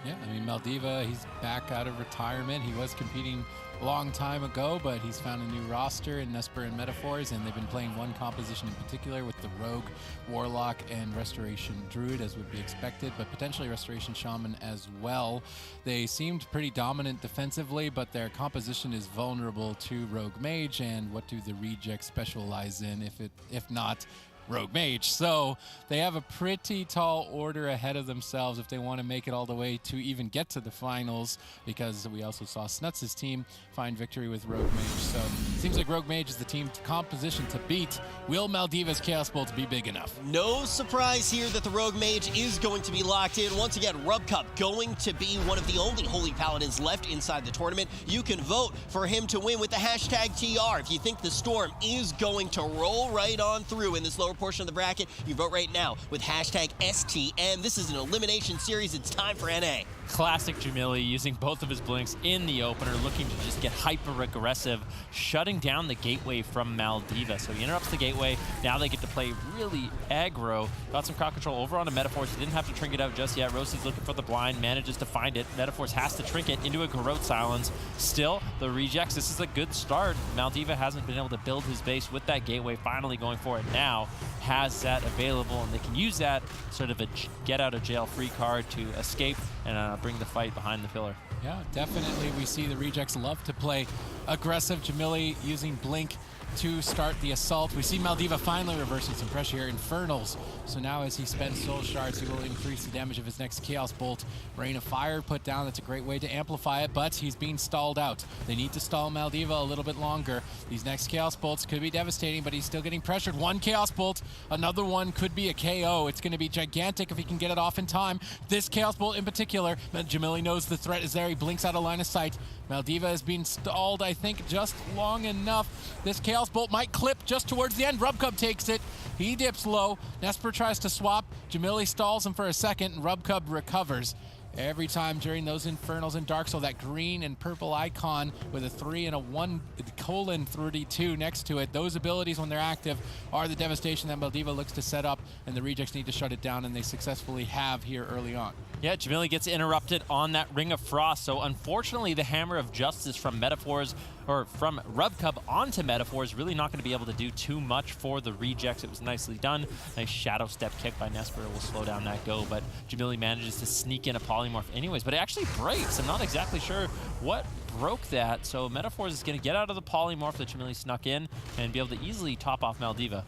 Yeah, I mean, Maldiva, he's back out of retirement. He was competing a long time ago, but he's found a new roster in Nesper and Metaphors, and they've been playing one composition in particular with the Rogue, Warlock, and Restoration Druid, as would be expected, but potentially Restoration Shaman as well. They seemed pretty dominant defensively, but their composition is vulnerable to Rogue Mage, and what do the rejects specialize in if not Rogue Mage? So they have a pretty tall order ahead of themselves if they want to make it all the way to even get to the finals, because we also saw Snuts' team find victory with Rogue Mage. So it seems like Rogue Mage is the team composition to beat. Will Maldiva's Chaos Bolt be big enough? No surprise here that the Rogue Mage is going to be locked in. Once again, Rub Cup going to be one of the only Holy Paladins left inside the tournament. You can vote for him to win with the hashtag TR. If you think the Storm is going to roll right on through in this lower portion of the bracket, you vote right now with hashtag STM. This is an elimination series. It's time for NA. Classic Jamili using both of his blinks in the opener, looking to just get hyper-aggressive, shutting down the gateway from Maldiva. So he interrupts the gateway. Now they get to play really aggro. Got some crowd control over onto Metaphors. He didn't have to trinket out just yet. Rosie's looking for the blind, manages to find it. Metaphors has to trinket into a Garrote Silence. Still, the rejects, this is a good start. Maldiva hasn't been able to build his base with that gateway, finally going for it now. Has that available, and they can use that sort of a get-out-of-jail-free card to escape and bring the fight behind the pillar. Yeah, definitely. We see the rejects love to play aggressive. Jamili using Blink to start the assault. We see Maldiva finally reversing some pressure here. Infernals. So now as he spends Soul Shards, he will increase the damage of his next Chaos Bolt. Rain of Fire put down. That's a great way to amplify it, but he's being stalled out. They need to stall Maldiva a little bit longer. These next Chaos Bolts could be devastating, but he's still getting pressured. One Chaos Bolt, another one could be a KO. It's going to be gigantic if he can get it off in time. This Chaos Bolt in particular, Jamili knows the threat is there. He blinks out of line of sight. Maldiva is being stalled, I think, just long enough. This Chaos Bolt might clip just towards the end. Rubcub takes it. He dips low. Nesper tries to swap. Jamili stalls him for a second, and Rubcub recovers. Every time during those Infernals and Dark Soul, that green and purple icon with a 3 and a 1:32 next to it, those abilities when they're active are the devastation that Maldiva looks to set up, and the rejects need to shut it down, and they successfully have here early on. Yeah, Jamili gets interrupted on that Ring of Frost, so unfortunately the Hammer of Justice from Metaphors, or from Rubcub onto Metaphors, really not going to be able to do too much for the rejects. It was nicely done. Nice Shadow Step kick by Nesper will slow down that go, but Jamili manages to sneak in a Polymorph anyways, but it actually breaks. I'm not exactly sure what broke that, so Metaphors is going to get out of the Polymorph that Jamili snuck in and be able to easily top off Maldiva.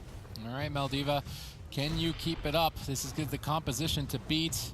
All right, Maldiva, can you keep it up? This is good, the composition to beat.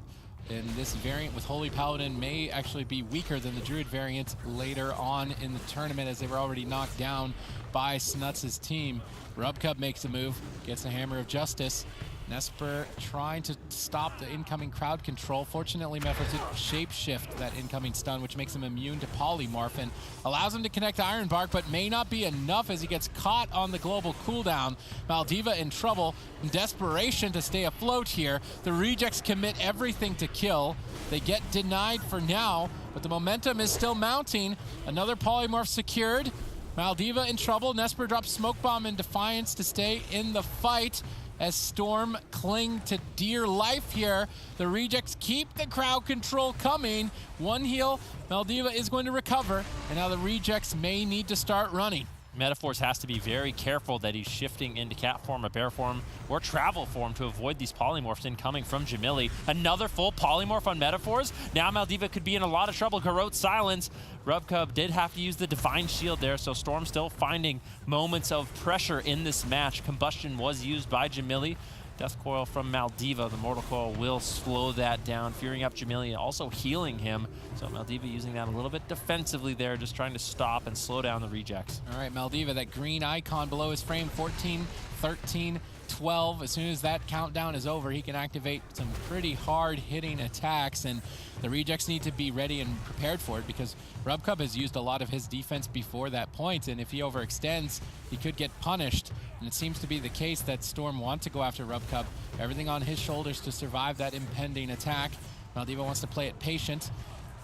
And this variant with Holy Paladin may actually be weaker than the Druid variant later on in the tournament, as they were already knocked down by Snuts' team. Rubcub makes a move, gets a Hammer of Justice. Nesper trying to stop the incoming crowd control. Fortunately, Metaphors did shapeshift that incoming stun, which makes him immune to Polymorph and allows him to connect Iron Bark, but may not be enough as he gets caught on the global cooldown. Maldiva in trouble, in desperation to stay afloat here. The rejects commit everything to kill. They get denied for now, but the momentum is still mounting. Another Polymorph secured. Maldiva in trouble. Nesper drops Smoke Bomb in defiance to stay in the fight. As Storm cling to dear life here. The rejects keep the crowd control coming. One heal, Maldiva is going to recover, and now the rejects may need to start running. Metaphors has to be very careful that he's shifting into cat form, or bear form, or travel form to avoid these polymorphs incoming from Jamili. Another full polymorph on Metaphors. Now Maldiva could be in a lot of trouble. Garrote Silence. Rubcub did have to use the Divine Shield there, so Storm still finding moments of pressure in this match. Combustion was used by Jamili. Death Coil from Maldiva. The Mortal Coil will slow that down, fearing up Jamili, also healing him. So Maldiva using that a little bit defensively there, just trying to stop and slow down the rejects. All right, Maldiva, that green icon below his frame, 14, 13, 12. As soon as that countdown is over, he can activate some pretty hard-hitting attacks, and the rejects need to be ready and prepared for it, because Rubcub has used a lot of his defense before that point, and if he overextends, he could get punished. And it seems to be the case that Storm want to go after Rubcub. Everything on his shoulders to survive that impending attack. Maldiva wants to play it patient.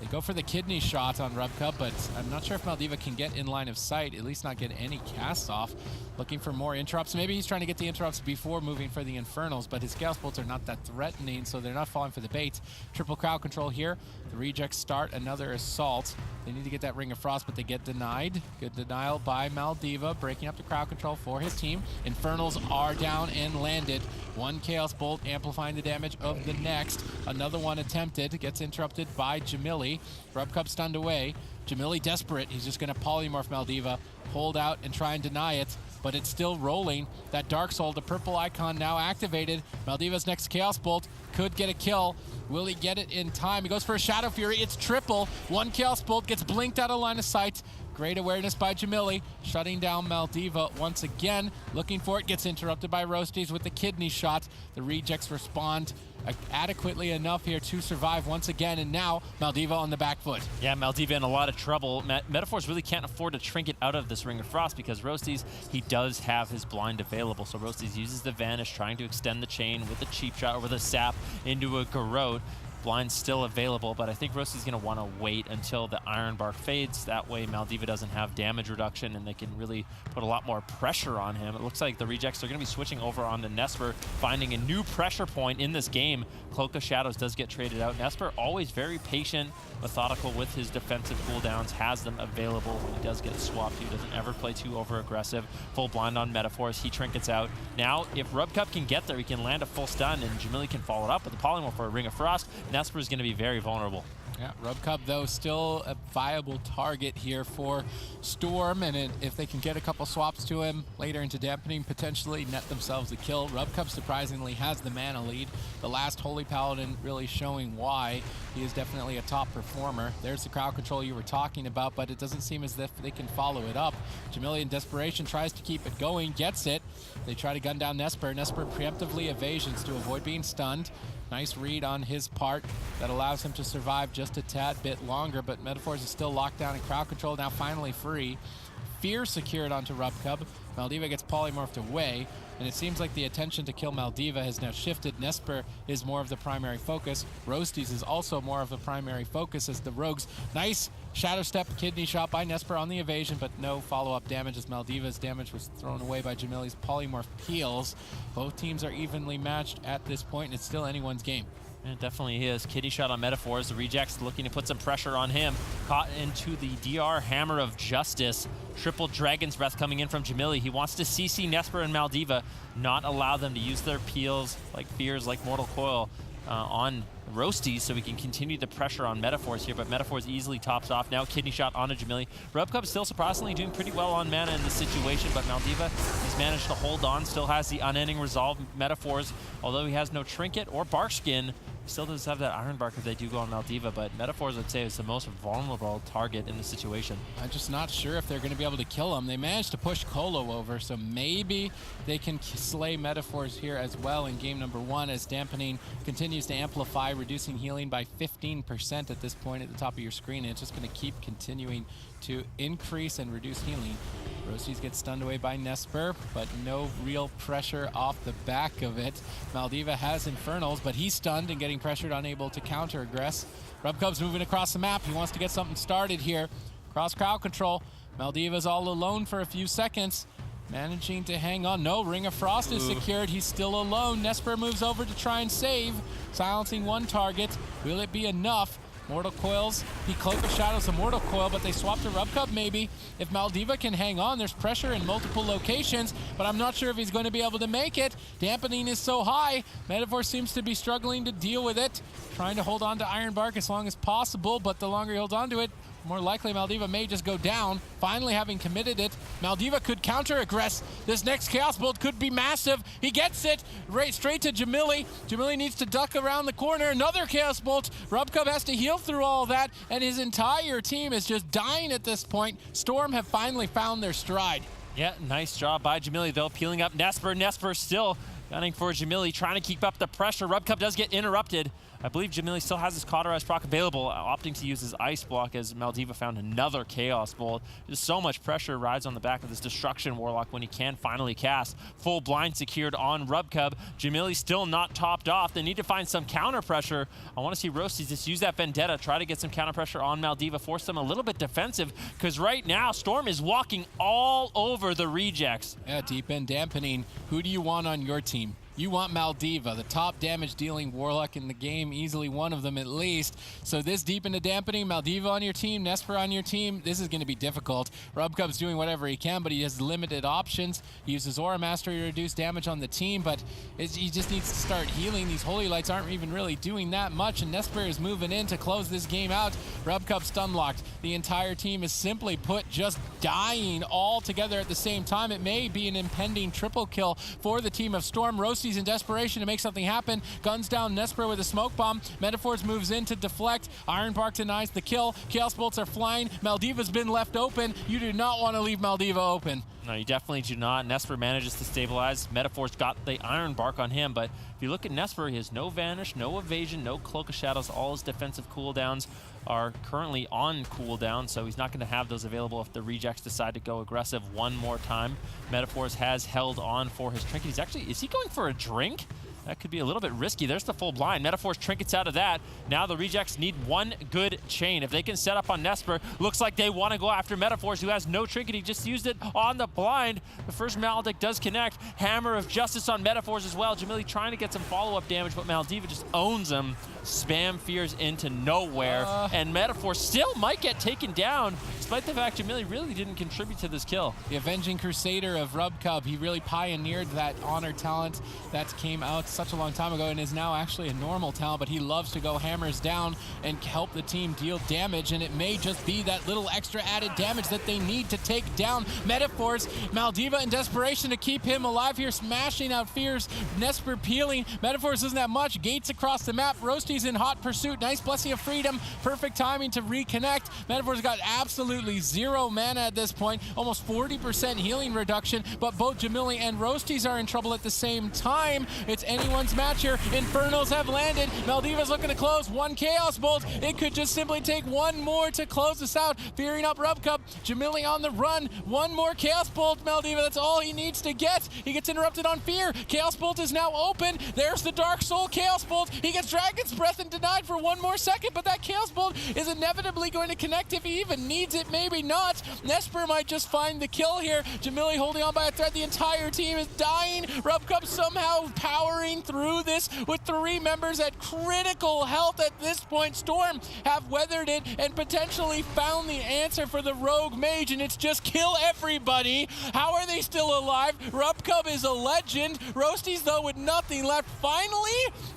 They go for the kidney shot on Rubcup, but I'm not sure if Maldiva can get in line of sight, at least not get any cast off. Looking for more interrupts. Maybe he's trying to get the interrupts before moving for the Infernals, but his Chaos Bolts are not that threatening, so they're not falling for the bait. Triple crowd control here. The rejects start another assault. They need to get that Ring of Frost, but they get denied. Good denial by Maldiva, breaking up the crowd control for his team. Infernals are down and landed. One Chaos Bolt amplifying the damage of the next. Another one attempted, gets interrupted by Jamili. Rubcup stunned away. Jamili desperate, he's just gonna polymorph Maldiva, hold out and try and deny it, but it's still rolling. That Dark Soul, the purple icon now activated. Maldiva's next Chaos Bolt could get a kill. Will he get it in time? He goes for a Shadow Fury, it's triple. One Chaos Bolt gets blinked out of line of sight. Great awareness by Jamili, shutting down Maldiva once again. Looking for it, gets interrupted by Roasties with the kidney shot. The rejects respond adequately enough here to survive once again, and now Maldiva on the back foot. Yeah, Maldiva in a lot of trouble. Metaphors really can't afford to trinket out of this Ring of Frost because Roasties, he does have his blind available. So Roasties uses the Vanish, trying to extend the chain with a cheap shot or with a sap into a Garrote. Blind's still available, but I think Roasty's going to want to wait until the Iron Bark fades. That way Maldiva doesn't have damage reduction and they can really put a lot more pressure on him. It looks like the rejects are going to be switching over onto Nesper, finding a new pressure point in this game. Cloak of Shadows does get traded out. Nesper always very patient, methodical with his defensive cooldowns, has them available when he does get swapped. He doesn't ever play too over-aggressive. Full blind on Metaphors, he trinkets out. Now, if Rubcup can get there, he can land a full stun, and Jamili can follow it up with a Polymorph for a Ring of Frost. Nesper is going to be very vulnerable. Yeah, Rubcup, though, still a viable target here for Storm, and if they can get a couple swaps to him later into dampening, potentially net themselves a kill. Rubcup surprisingly has the mana lead. The last Holy Paladin really showing why he is definitely a top performer. There's the crowd control you were talking about, but it doesn't seem as if they can follow it up. Jamili in desperation tries to keep it going, gets it. They try to gun down Nesper. Nesper preemptively evasions to avoid being stunned. Nice read on his part that allows him to survive just a tad bit longer, but Metaphors is still locked down in crowd control, now finally free. Fear secured onto Rubcup. Maldiva gets polymorphed away, and it seems like the attention to kill Maldiva has now shifted. Nesper is more of the primary focus. Roasties is also more of the primary focus as the Rogues. Nice Shadow Step kidney shot by Nesper on the evasion, but no follow-up damage as Maldiva's damage was thrown away by Jamili's polymorph peels. Both teams are evenly matched at this point, and it's still anyone's game. It definitely is. Kidney shot on Metaphors. The rejects looking to put some pressure on him. Caught into the DR Hammer of Justice. Triple Dragon's Breath coming in from Jamili. He wants to CC Nesper and Maldiva, not allow them to use their peels like Fears, like Mortal Coil on Roasties, so we can continue the pressure on Metaphors here, but Metaphors easily tops off. Now kidney shot onto Jamili. Rubcup still surprisingly doing pretty well on mana in this situation, but Maldiva, he's managed to hold on, still has the unending resolve. Metaphors, although he has no trinket or bark skin, still does have that Iron Bark if they do go on Maldiva, but Metaphors, I'd say, is the most vulnerable target in the situation. I'm just not sure if they're going to be able to kill him. They managed to push Colo over, so maybe they can slay Metaphors here as well in game number 1 as Dampening continues to amplify, reducing healing by 15% at this point at the top of your screen, and it's just going to keep continuing to increase and reduce healing. Roasties gets stunned away by Nesper, but no real pressure off the back of it. Maldiva has Infernals, but he's stunned and getting pressured, unable to counter-aggress. Rubcup's moving across the map. He wants to get something started here. Cross crowd control. Maldiva's all alone for a few seconds, managing to hang on. No, Ring of Frost is secured. He's still alone. Nesper moves over to try and save, silencing one target. Will it be enough? Mortal Coils, he Cloak of Shadows a Mortal Coil, but they swap to Rubcup maybe. If Maldiva can hang on, there's pressure in multiple locations, but I'm not sure if he's going to be able to make it. Dampening is so high. Metaphor seems to be struggling to deal with it, trying to hold on to Iron Bark as long as possible, but the longer he holds on to it, more likely Maldiva may just go down. Finally having committed it, Maldiva could counter-aggress. This next Chaos Bolt could be massive. He gets it right straight to Jamili. Jamili needs to duck around the corner. Another Chaos Bolt. Rubcup has to heal through all that, and his entire team is just dying at this point. Storm have finally found their stride. Yeah, nice job by Jamili, though, peeling up Nesper. Nesper still gunning for Jamili, trying to keep up the pressure. Rubcup does get interrupted. I believe Jamili still has his Cauterize proc available, opting to use his Ice Block as Maldiva found another Chaos Bolt. Just so much pressure rides on the back of this Destruction Warlock when he can finally cast. Full blind secured on Rubcub. Jamili still not topped off. They need to find some counter pressure. I want to see Roasties just use that Vendetta, try to get some counter pressure on Maldiva, force them a little bit defensive, because right now Storm is walking all over the rejects. Yeah, deep end dampening. Who do you want on your team? You want Maldiva, the top damage dealing Warlock in the game, easily one of them at least. So this deep into dampening, Maldiva on your team, Nesper on your team, this is going to be difficult. Rubcub's doing whatever he can, but he has limited options. He uses Aura Mastery to reduce damage on the team, but he just needs to start healing. These Holy Lights aren't even really doing that much, and Nesper is moving in to close this game out. Rubcub stun locked. The entire team is simply put just dying all together at the same time. It may be an impending triple kill for the team of Storm. Roasties in desperation to make something happen. Guns down Nesper with a smoke bomb. Metaphors moves in to deflect. Ironbark denies the kill. Chaos Bolts are flying. Maldiva's been left open. You do not want to leave Maldiva open. No, you definitely do not. Nesper manages to stabilize. Metaphor's got the Iron Bark on him, but if you look at Nesper, he has no Vanish, no Evasion, no Cloak of Shadows. All his defensive cooldowns are currently on cooldown, so he's not going to have those available if the rejects decide to go aggressive one more time. Metaphors has held on for his trinket. He's actually, is he going for a drink? That could be a little bit risky. There's the full blind. Metaphors trinkets out of that. Now the rejects need one good chain. If they can set up on Nesper, looks like they want to go after Metaphors, who has no trinket. He just used it on the blind. The first Maledict does connect. Hammer of Justice on Metaphors as well. Jamili trying to get some follow-up damage, but Maldiva just owns him. Spam fears into nowhere, and Metaphor still might get taken down, despite the fact Jamili really didn't contribute to this kill. The Avenging Crusader of Rubcub, he really pioneered that honor talent that came out such a long time ago and is now actually a normal talent, but he loves to go hammers down and help the team deal damage, and it may just be that little extra added damage that they need to take down Metaphors. Maldiva in desperation to keep him alive here, smashing out fears. Nesper peeling. Metaphors isn't that much. Gates across the map. Roasties in hot pursuit. Nice Blessing of Freedom. Perfect timing to reconnect. Metaphor's got absolutely zero mana at this point. Almost 40% healing reduction, but both Jamili and Roasties are in trouble at the same time. It's anyone's match here. Infernals have landed. Maldiva's looking to close. One Chaos Bolt. It could just simply take one more to close this out. Fearing up Rubcub. Jamili on the run. One more Chaos Bolt. Maldiva, that's all he needs to get. He gets interrupted on Fear. Chaos Bolt is now open. There's the Dark Soul Chaos Bolt. He gets Dragon's Breath and denied for one more second, but that Chaos Bolt is inevitably going to connect if he even needs it, maybe not. Nesper might just find the kill here. Jamili holding on by a thread. The entire team is dying. Rubcub somehow powering through this with 3 members at critical health at this point. Storm have weathered it and potentially found the answer for the Rogue Mage, and it's just kill everybody. How are they still alive? Rubcub is a legend. Roasties, though, with nothing left, finally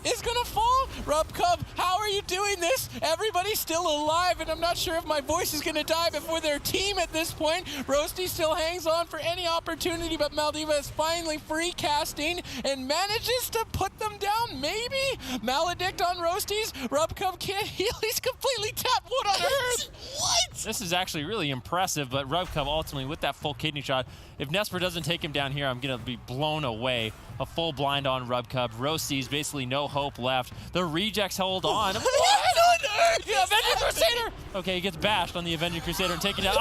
is gonna fall. Rubcub, how are you doing this? Everybody's still alive, and I'm not sure if my voice is gonna die before their team at this point. Roasty still hangs on for any opportunity, but Maldiva is finally free casting and manages to put them down, maybe? Maledict on Roasties. Rubcub can't heal. He's completely tapped. What on earth? What? This is actually really impressive, but Rubcub ultimately with that full kidney shot. If Nesper doesn't take him down here, I'm going to be blown away. A full blind on Rubcub. Roasties, basically no hope left. The rejects hold on. What on earth? Yeah, Avenging Crusader! Okay, he gets bashed on the Avenging Crusader and taken down.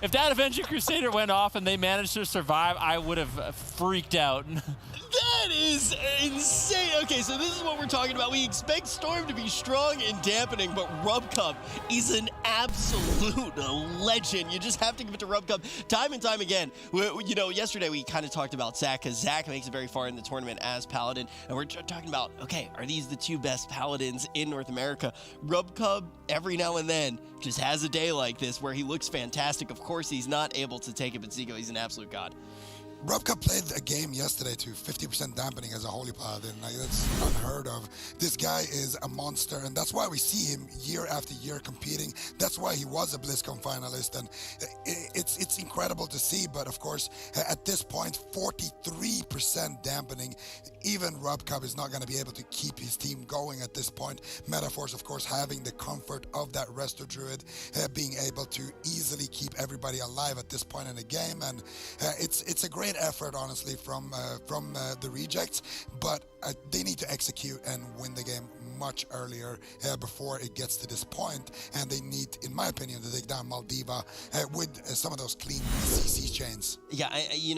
If that Avenging Crusader went off and they managed to survive, I would have freaked out. That is insane. Okay, so this is what we're talking about. We expect Storm to be strong and dampening, but Rubcub is an absolute legend. You just have to give it to Rubcub time and time again. You know, yesterday we kind of talked about Zach, because Zach makes it very far in the tournament as Paladin, and we're talking about, okay, are these the 2 best Paladins in North America? Rubcub, every now and then, just has a day like this where he looks fantastic. Of course, he's not able to take it, but Zico, he's an absolute god. Rubcub played a game yesterday to 50% dampening as a Holy Paladin. Like, that's unheard of. This guy is a monster, and that's why we see him year after year competing. That's why he was a BlizzCon finalist, and it's incredible to see. But of course, at this point, 43% dampening. Even Rubcub is not going to be able to keep his team going at this point. Metaphors, of course, having the comfort of that Resto Druid, being able to easily keep everybody alive at this point in the game, and it's a great great effort, honestly, from the Rejects, but they need to execute and win the game much earlier before it gets to this point, and they need, in my opinion, to take down Maldiva with some of those clean CC chains. Yeah,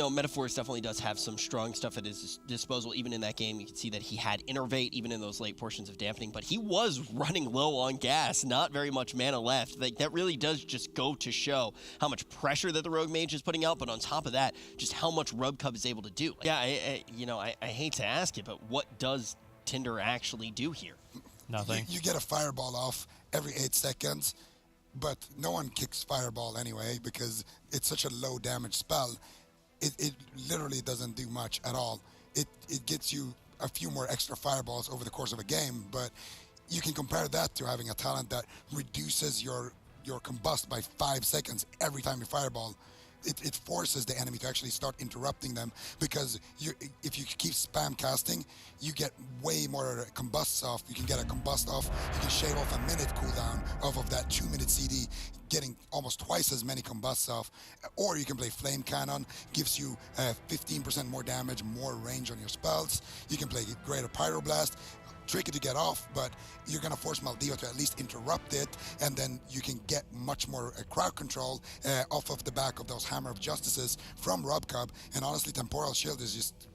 Metaphors definitely does have some strong stuff at his disposal. Even in that game, you can see that he had Innervate, even in those late portions of Dampening, but he was running low on gas, not very much mana left. Like, that really does just go to show how much pressure that the Rogue Mage is putting out, but on top of that, just how much Rubcub is able to do. Yeah, I hate to ask it, but what does Tinder actually do here? Nothing. You get a fireball off every 8 seconds, but no one kicks fireball anyway because it's such a low damage spell. It literally doesn't do much at all. It gets you a few more extra fireballs over the course of a game, but you can compare that to having a talent that reduces your combust by 5 seconds every time you fireball. It forces the enemy to actually start interrupting them, because if you keep spam casting, you get way more combusts off. You can get a combust off, you can shave off a minute cooldown off of that 2-minute CD, getting almost twice as many combusts off. Or you can play Flame Cannon, gives you 15% more damage, more range on your spells. You can play Greater Pyroblast, tricky to get off, but you're going to force Maldiva to at least interrupt it, and then you can get much more crowd control off of the back of those Hammer of Justices from Rubcub. And honestly, Temporal Shield is just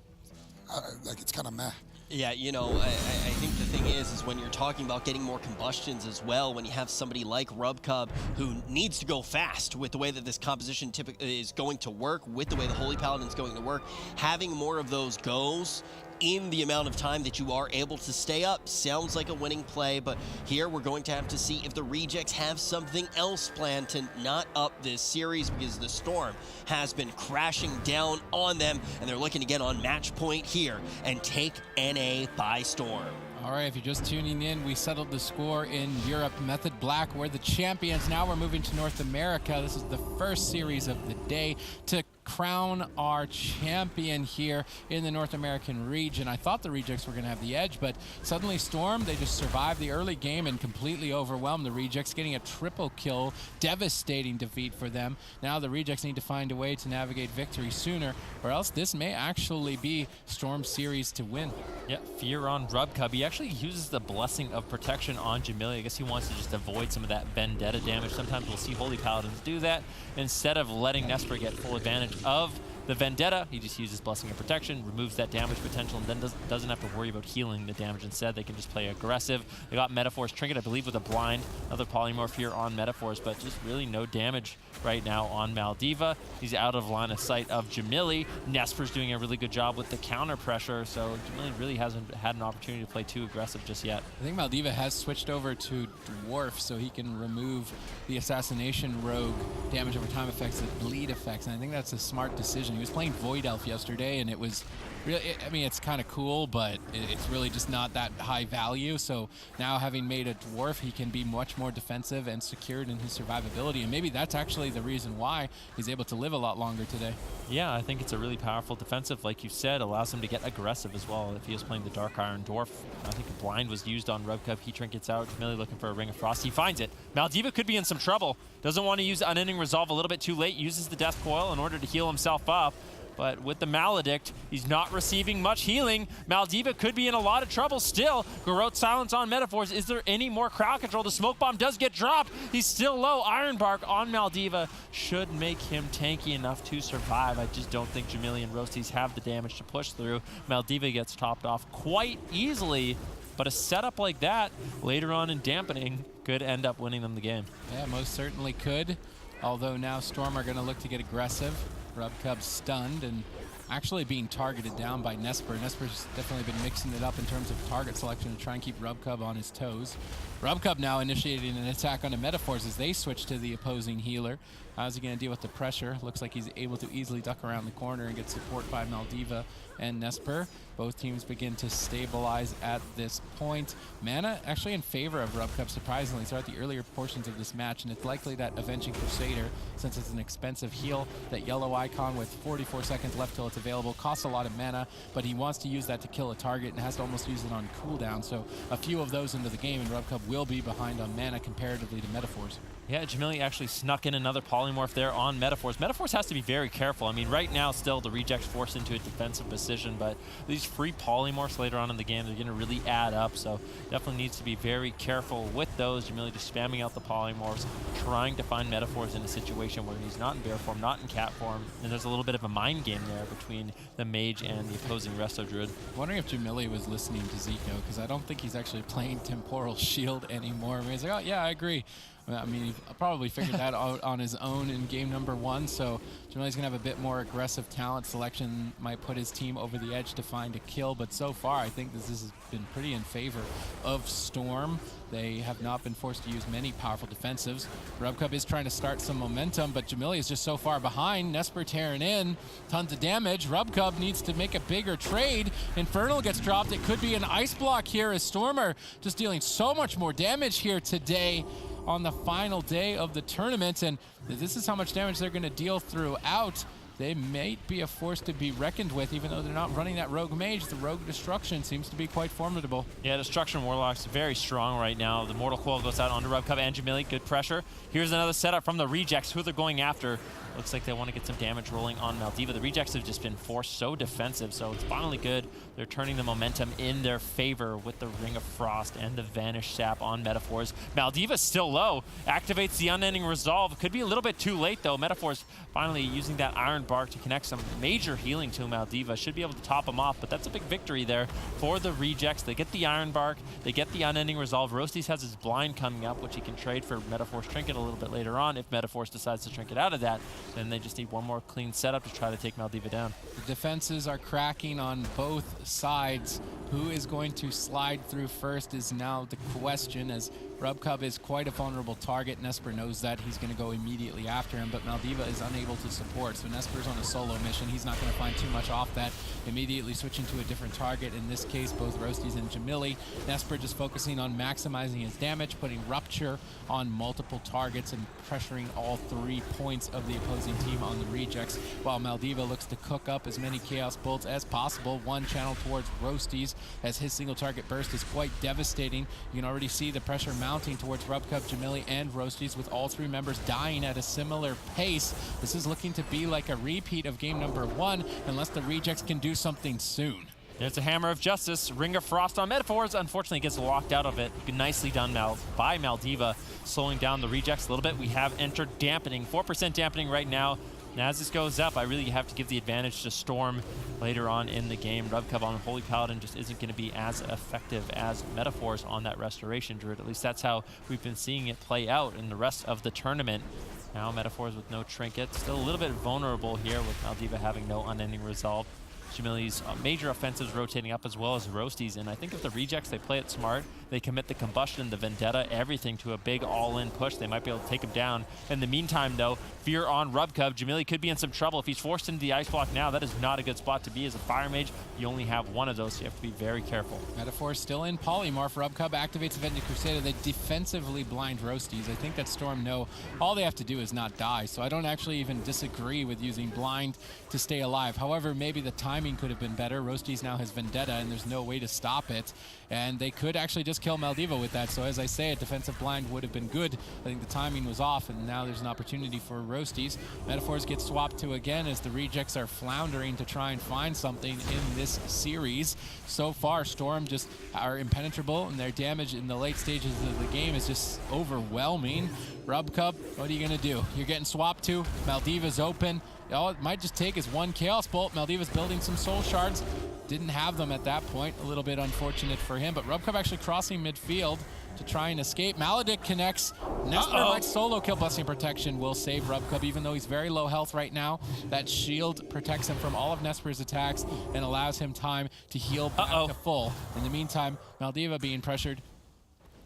like, it's kind of meh. Yeah, I think the thing is when you're talking about getting more combustions as well, when you have somebody like Rubcub who needs to go fast with the way that this composition typically is going to work, with the way the Holy Paladin is going to work, having more of those goes in the amount of time that you are able to stay up sounds like a winning play. But here we're going to have to see if the Rejects have something else planned to not up this series, because the Storm has been crashing down on them, and they're looking to get on match point here and take NA by storm. All right, if you're just tuning in, we settled the score in Europe. Method Black were the champions. Now we're moving to North America. This is the first series of the day to crown our champion here in the North American region. I thought the Rejects were going to have the edge, but suddenly Storm, they just survived the early game and completely overwhelmed the Rejects, getting a triple kill, devastating defeat for them. Now the Rejects need to find a way to navigate victory sooner, or else this may actually be Storm's series to win. Yeah, fear on Rubcub. He actually uses the Blessing of Protection on Jamili. I guess he wants to just avoid some of that Vendetta damage. Sometimes we'll see Holy Paladins do that. Instead of letting Nesper get full advantage of the Vendetta, he just uses Blessing of Protection, removes that damage potential, and then doesn't have to worry about healing the damage. Instead, they can just play aggressive. They got Metaphor's Trinket, I believe, with a blind. Another Polymorph here on Metaphors, but just really no damage right now on Maldiva. He's out of line of sight of Jamili. Nesper's doing a really good job with the counter pressure, so Jamili really hasn't had an opportunity to play too aggressive just yet. I think Maldiva has switched over to Dwarf, so he can remove the Assassination Rogue damage over time effects, the bleed effects, and I think that's a smart decision. He was playing Void Elf yesterday, and it was really, I mean, it's kind of cool, but it's really just not that high value. So now, having made a Dwarf, he can be much more defensive and secured in his survivability, and maybe that's actually the reason why he's able to live a lot longer today. Yeah, I think it's a really powerful defensive, like you said, allows him to get aggressive as well. If he is playing the Dark Iron Dwarf, I think a blind was used on Rubcub. He trinkets out, Jamili looking for a Ring of Frost. He finds it. Maldiva could be in some trouble. Doesn't want to use Unending Resolve a little bit too late, uses the Death Coil in order to heal himself up. But with the Maledict, he's not receiving much healing. Maldiva could be in a lot of trouble still. Garrote Silence on Metaphors. Is there any more crowd control? The Smoke Bomb does get dropped. He's still low. Iron Bark on Maldiva should make him tanky enough to survive. I just don't think Jamili and Roasties have the damage to push through. Maldiva gets topped off quite easily. But a setup like that later on in Dampening could end up winning them the game. Yeah, most certainly could. Although now Storm are going to look to get aggressive. Rubcub stunned and actually being targeted down by Nesper. Nesper's definitely been mixing it up in terms of target selection to try and keep Rubcub on his toes. Rubcub now initiating an attack onto Metaphors as they switch to the opposing healer. How's he going to deal with the pressure? Looks like he's able to easily duck around the corner and get support by Maldiva and Nesper. Both teams begin to stabilize at this point. Mana actually in favor of RubCub, surprisingly, throughout the earlier portions of this match, and it's likely that Avenging Crusader, since it's an expensive heal, that yellow icon with 44 seconds left till it's available, costs a lot of mana, but he wants to use that to kill a target and has to almost use it on cooldown. So a few of those into the game, and RubCub will be behind on mana comparatively to Metaphors. Yeah, Jamili actually snuck in another polymorph there on Metaphors. Metaphors has to be very careful. I mean, right now, still, the reject's forced into a defensive position, but these free polymorphs later on in the game, they're going to really add up, so definitely needs to be very careful with those. Jamili just spamming out the polymorphs, trying to find Metaphors in a situation where he's not in bear form, not in cat form, and there's a little bit of a mind game there between the mage and the opposing Resto Druid. Wondering if Jamili was listening to Zico, because I don't think he's actually playing Temporal Shield anymore. I mean, he's like, oh, yeah, I agree. I mean, he probably figured that out on his own in game number 1, so Jamili's going to have a bit more aggressive talent selection, might put his team over the edge to find a kill, but so far I think this has been pretty in favor of Storm. They have not been forced to use many powerful defensives. RubCub is trying to start some momentum, but Jamili is just so far behind. Nesper tearing in, tons of damage. RubCub needs to make a bigger trade. Infernal gets dropped. It could be an ice block here as Stormer just dealing so much more damage here today on the final day of the tournament, and this is how much damage they're going to deal throughout. They might be a force to be reckoned with, even though they're not running that Rogue Mage. The Rogue Destruction seems to be quite formidable. Yeah, Destruction Warlock's very strong right now. The Mortal Coil goes out onto RubCub and Jamili. Good pressure. Here's another setup from the Rejects, who they're going after. Looks like they want to get some damage rolling on Maldiva. The Rejects have just been forced so defensive, so it's finally good. They're turning the momentum in their favor with the Ring of Frost and the Vanish Sap on Metaphors. Maldiva's still low. Activates the Unending Resolve. Could be a little bit too late, though. Metaphors finally using that Iron Bark to connect some major healing to Maldiva. Should be able to top him off, but that's a big victory there for the Rejects. They get the Iron Bark. They get the Unending Resolve. Roasties has his Blind coming up, which he can trade for Metaphor's Trinket a little bit later on. If Metaphors decides to Trinket out of that, then they just need one more clean setup to try to take Maldiva down. The defenses are cracking on both sides. Who is going to slide through first is now the question, as RubCub is quite a vulnerable target. Nesper knows that. He's going to go immediately after him, but Maldiva is unable to support. So Nesper's on a solo mission. He's not going to find too much off that. Immediately switching to a different target. In this case, both Roasties and Jamili. Nesper just focusing on maximizing his damage, putting Rupture on multiple targets and pressuring all 3 points of the opposing team on the Rejects, while Maldiva looks to cook up as many Chaos Bolts as possible. One channel towards Roasties, as his single target burst is quite devastating. You can already see the pressure mounting towards RubCub, Jamili, and Roasties, with all 3 members dying at a similar pace. This is looking to be like a repeat of game number 1, unless the Rejects can do something soon. There's a Hammer of Justice. Ring of Frost on Metaphors. Unfortunately, gets locked out of it. Nicely done by Maldiva, slowing down the Rejects a little bit. We have entered Dampening. 4% Dampening right now. And as this goes up, I really have to give the advantage to Storm later on in the game. RubCub on Holy Paladin just isn't going to be as effective as Metaphors on that Restoration Druid. At least that's how we've been seeing it play out in the rest of the tournament. Now Metaphors with no Trinket. Still a little bit vulnerable here with Maldiva having no Unending Resolve. Jamili's major offensives rotating up, as well as Roasties, and I think if the Rejects, they play it smart, they commit the Combustion, the Vendetta, everything to a big all-in push, they might be able to take him down. In the meantime, though, fear on RubCub. Jamili could be in some trouble. If he's forced into the Ice Block now, that is not a good spot to be. As a Fire Mage, you only have one of those, so you have to be very careful. Metaphor still in Polymorph. RubCub activates Avenging Crusader. They defensively blind Roasties. I think that Storm know all they have to do is not die, so I don't actually even disagree with using Blind to stay alive. However, maybe the timing could have been better. Roasties now has Vendetta, and there's no way to stop it. And they could actually just kill Maldiva with that. So as I say, a defensive blind would have been good. I think the timing was off, and now there's an opportunity for Roasties. Metaphors get swapped to again as the Rejects are floundering to try and find something in this series. So far, Storm just are impenetrable, and their damage in the late stages of the game is just overwhelming. RubCub, what are you going to do? You're getting swapped to. Maldiva's open. All it might just take is one Chaos Bolt. Maldiva's building some Soul Shards. Didn't have them at that point. A little bit unfortunate for him, but RubCub actually crossing midfield to try and escape. Maledict connects. Nesper might solo kill. Blessing Protection will save RubCub, even though he's very low health right now. That shield protects him from all of Nesper's attacks and allows him time to heal back to full. In the meantime, Maldiva being pressured.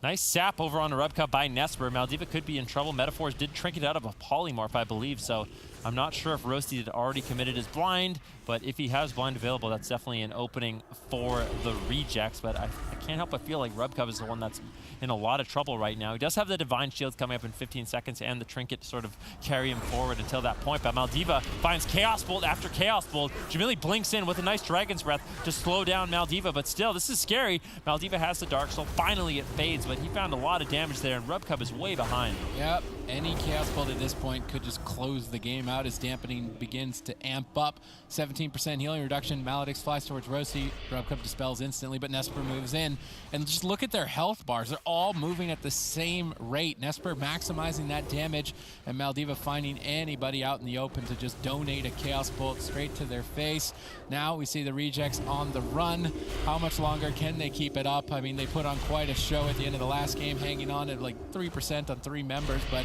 Nice sap over on the Rubka by Nesper. Maldiva could be in trouble. Metaphors did trinket out of a polymorph, I believe, so I'm not sure if Roasty had already committed his blind, but if he has blind available, that's definitely an opening for the rejects. But I can't help but feel like Rubka is the one that's in a lot of trouble right now. He does have the Divine Shield coming up in 15 seconds and the Trinket to sort of carry him forward until that point. But Maldiva finds Chaos Bolt after Chaos Bolt. Jamili blinks in with a nice Dragon's Breath to slow down Maldiva, but still, this is scary. Maldiva has the Dark Soul. Finally, it fades, but he found a lot of damage there, and Rubcub is way behind. Yep, any Chaos Bolt at this point could just close the game out as dampening begins to amp up. 17% healing reduction. Maledix flies towards Roasty. Rubcub dispels instantly, but Nesper moves in. And just look at their health bars. They're all moving at the same rate. Nesper maximizing that damage, and Maldiva finding anybody out in the open to just donate a Chaos Bolt straight to their face. Now we see the rejects on the run. How much longer can they keep it up? I mean, they put on quite a show at the end of the last game, hanging on at like 3% on 3 members, but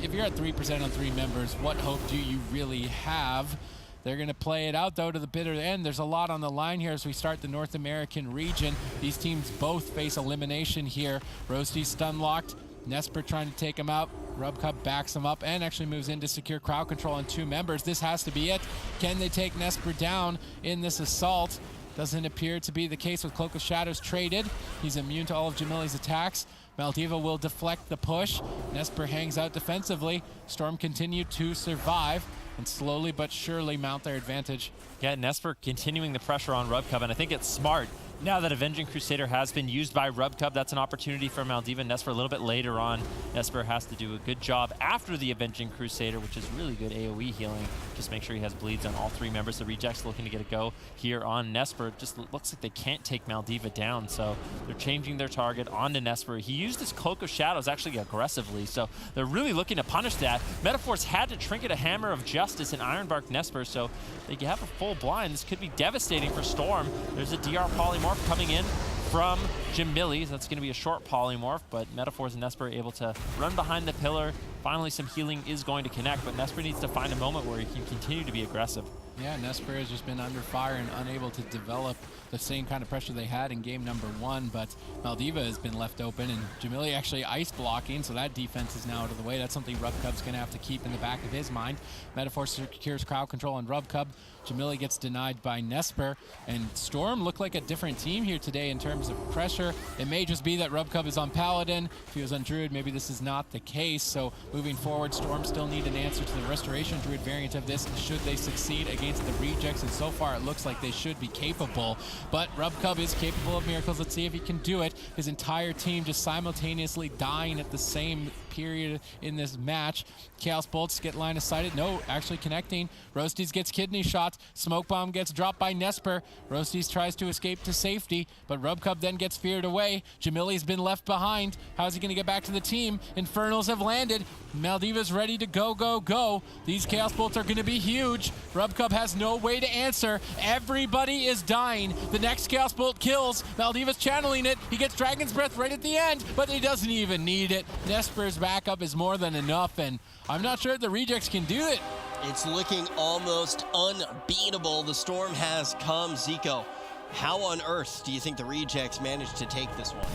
if you're at 3% on 3 members, what hope do you really have? They're going to play it out, though, to the bitter end. There's a lot on the line here as we start the North American region. These teams both face elimination here. Roasty's stun locked. Nesper trying to take him out. Rubcub backs him up and actually moves in to secure crowd control on 2 members. This has to be it. Can they take Nesper down in this assault? Doesn't appear to be the case with Cloak of Shadows traded. He's immune to all of Jamili's attacks. Maldiva will deflect the push. Nesper hangs out defensively. Storm continue to survive and slowly but surely mount their advantage. Yeah, Nesper continuing the pressure on Rubcub, and I think it's smart. Now that Avenging Crusader has been used by Rubcub, that's an opportunity for Maldiva and Nesper a little bit later on. Nesper has to do a good job after the Avenging Crusader, which is really good AoE healing. Just make sure he has bleeds on all 3 members. The rejects looking to get a go here on Nesper. It just looks like they can't take Maldiva down, so they're changing their target onto Nesper. He used his Cloak of Shadows actually aggressively, so they're really looking to punish that. Metaphors had to trinket a Hammer of Justice and Ironbark Nesper, so they have a full blind. This could be devastating for Storm. There's a DR Polymorph coming in from Jamili. That's going to be a short polymorph, but Metaphors and Nesper are able to run behind the pillar. Finally, some healing is going to connect, but Nesper needs to find a moment where he can continue to be aggressive. Yeah, Nesper has just been under fire and unable to develop the same kind of pressure they had in game number 1, but Maldiva has been left open, and Jamili actually ice blocking, so that defense is now out of the way. That's something Rubcub's going to have to keep in the back of his mind. Metaphor secures crowd control on Rubcub. Jamili gets denied by Nesper, and Storm looked like a different team here today in terms of pressure. It may just be that Rubcub is on Paladin. If he was on Druid, maybe this is not the case. So moving forward, Storm still need an answer to the Restoration Druid variant of this should they succeed against the rejects, and so far it looks like they should be capable. But Rubcub is capable of miracles. Let's see if he can do it. His entire team just simultaneously dying at the same period in this match. Chaos Bolts get line of sighted. No, actually connecting. Roasties gets kidney shot. Smoke Bomb gets dropped by Nesper. Roasties tries to escape to safety, but Rubcub then gets feared away. Jamili's been left behind. How's he going to get back to the team? Infernals have landed. Maldiva's ready to go, go, go. These Chaos Bolts are going to be huge. Rubcub has no way to answer. Everybody is dying. The next Chaos Bolt kills. Maldiva's channeling it. He gets Dragon's Breath right at the end, but he doesn't even need it. Nesper's backup is more than enough, and I'm not sure if the rejects can do it. It's looking almost unbeatable. The storm has come. Zico, how on earth do you think the rejects managed to take this one?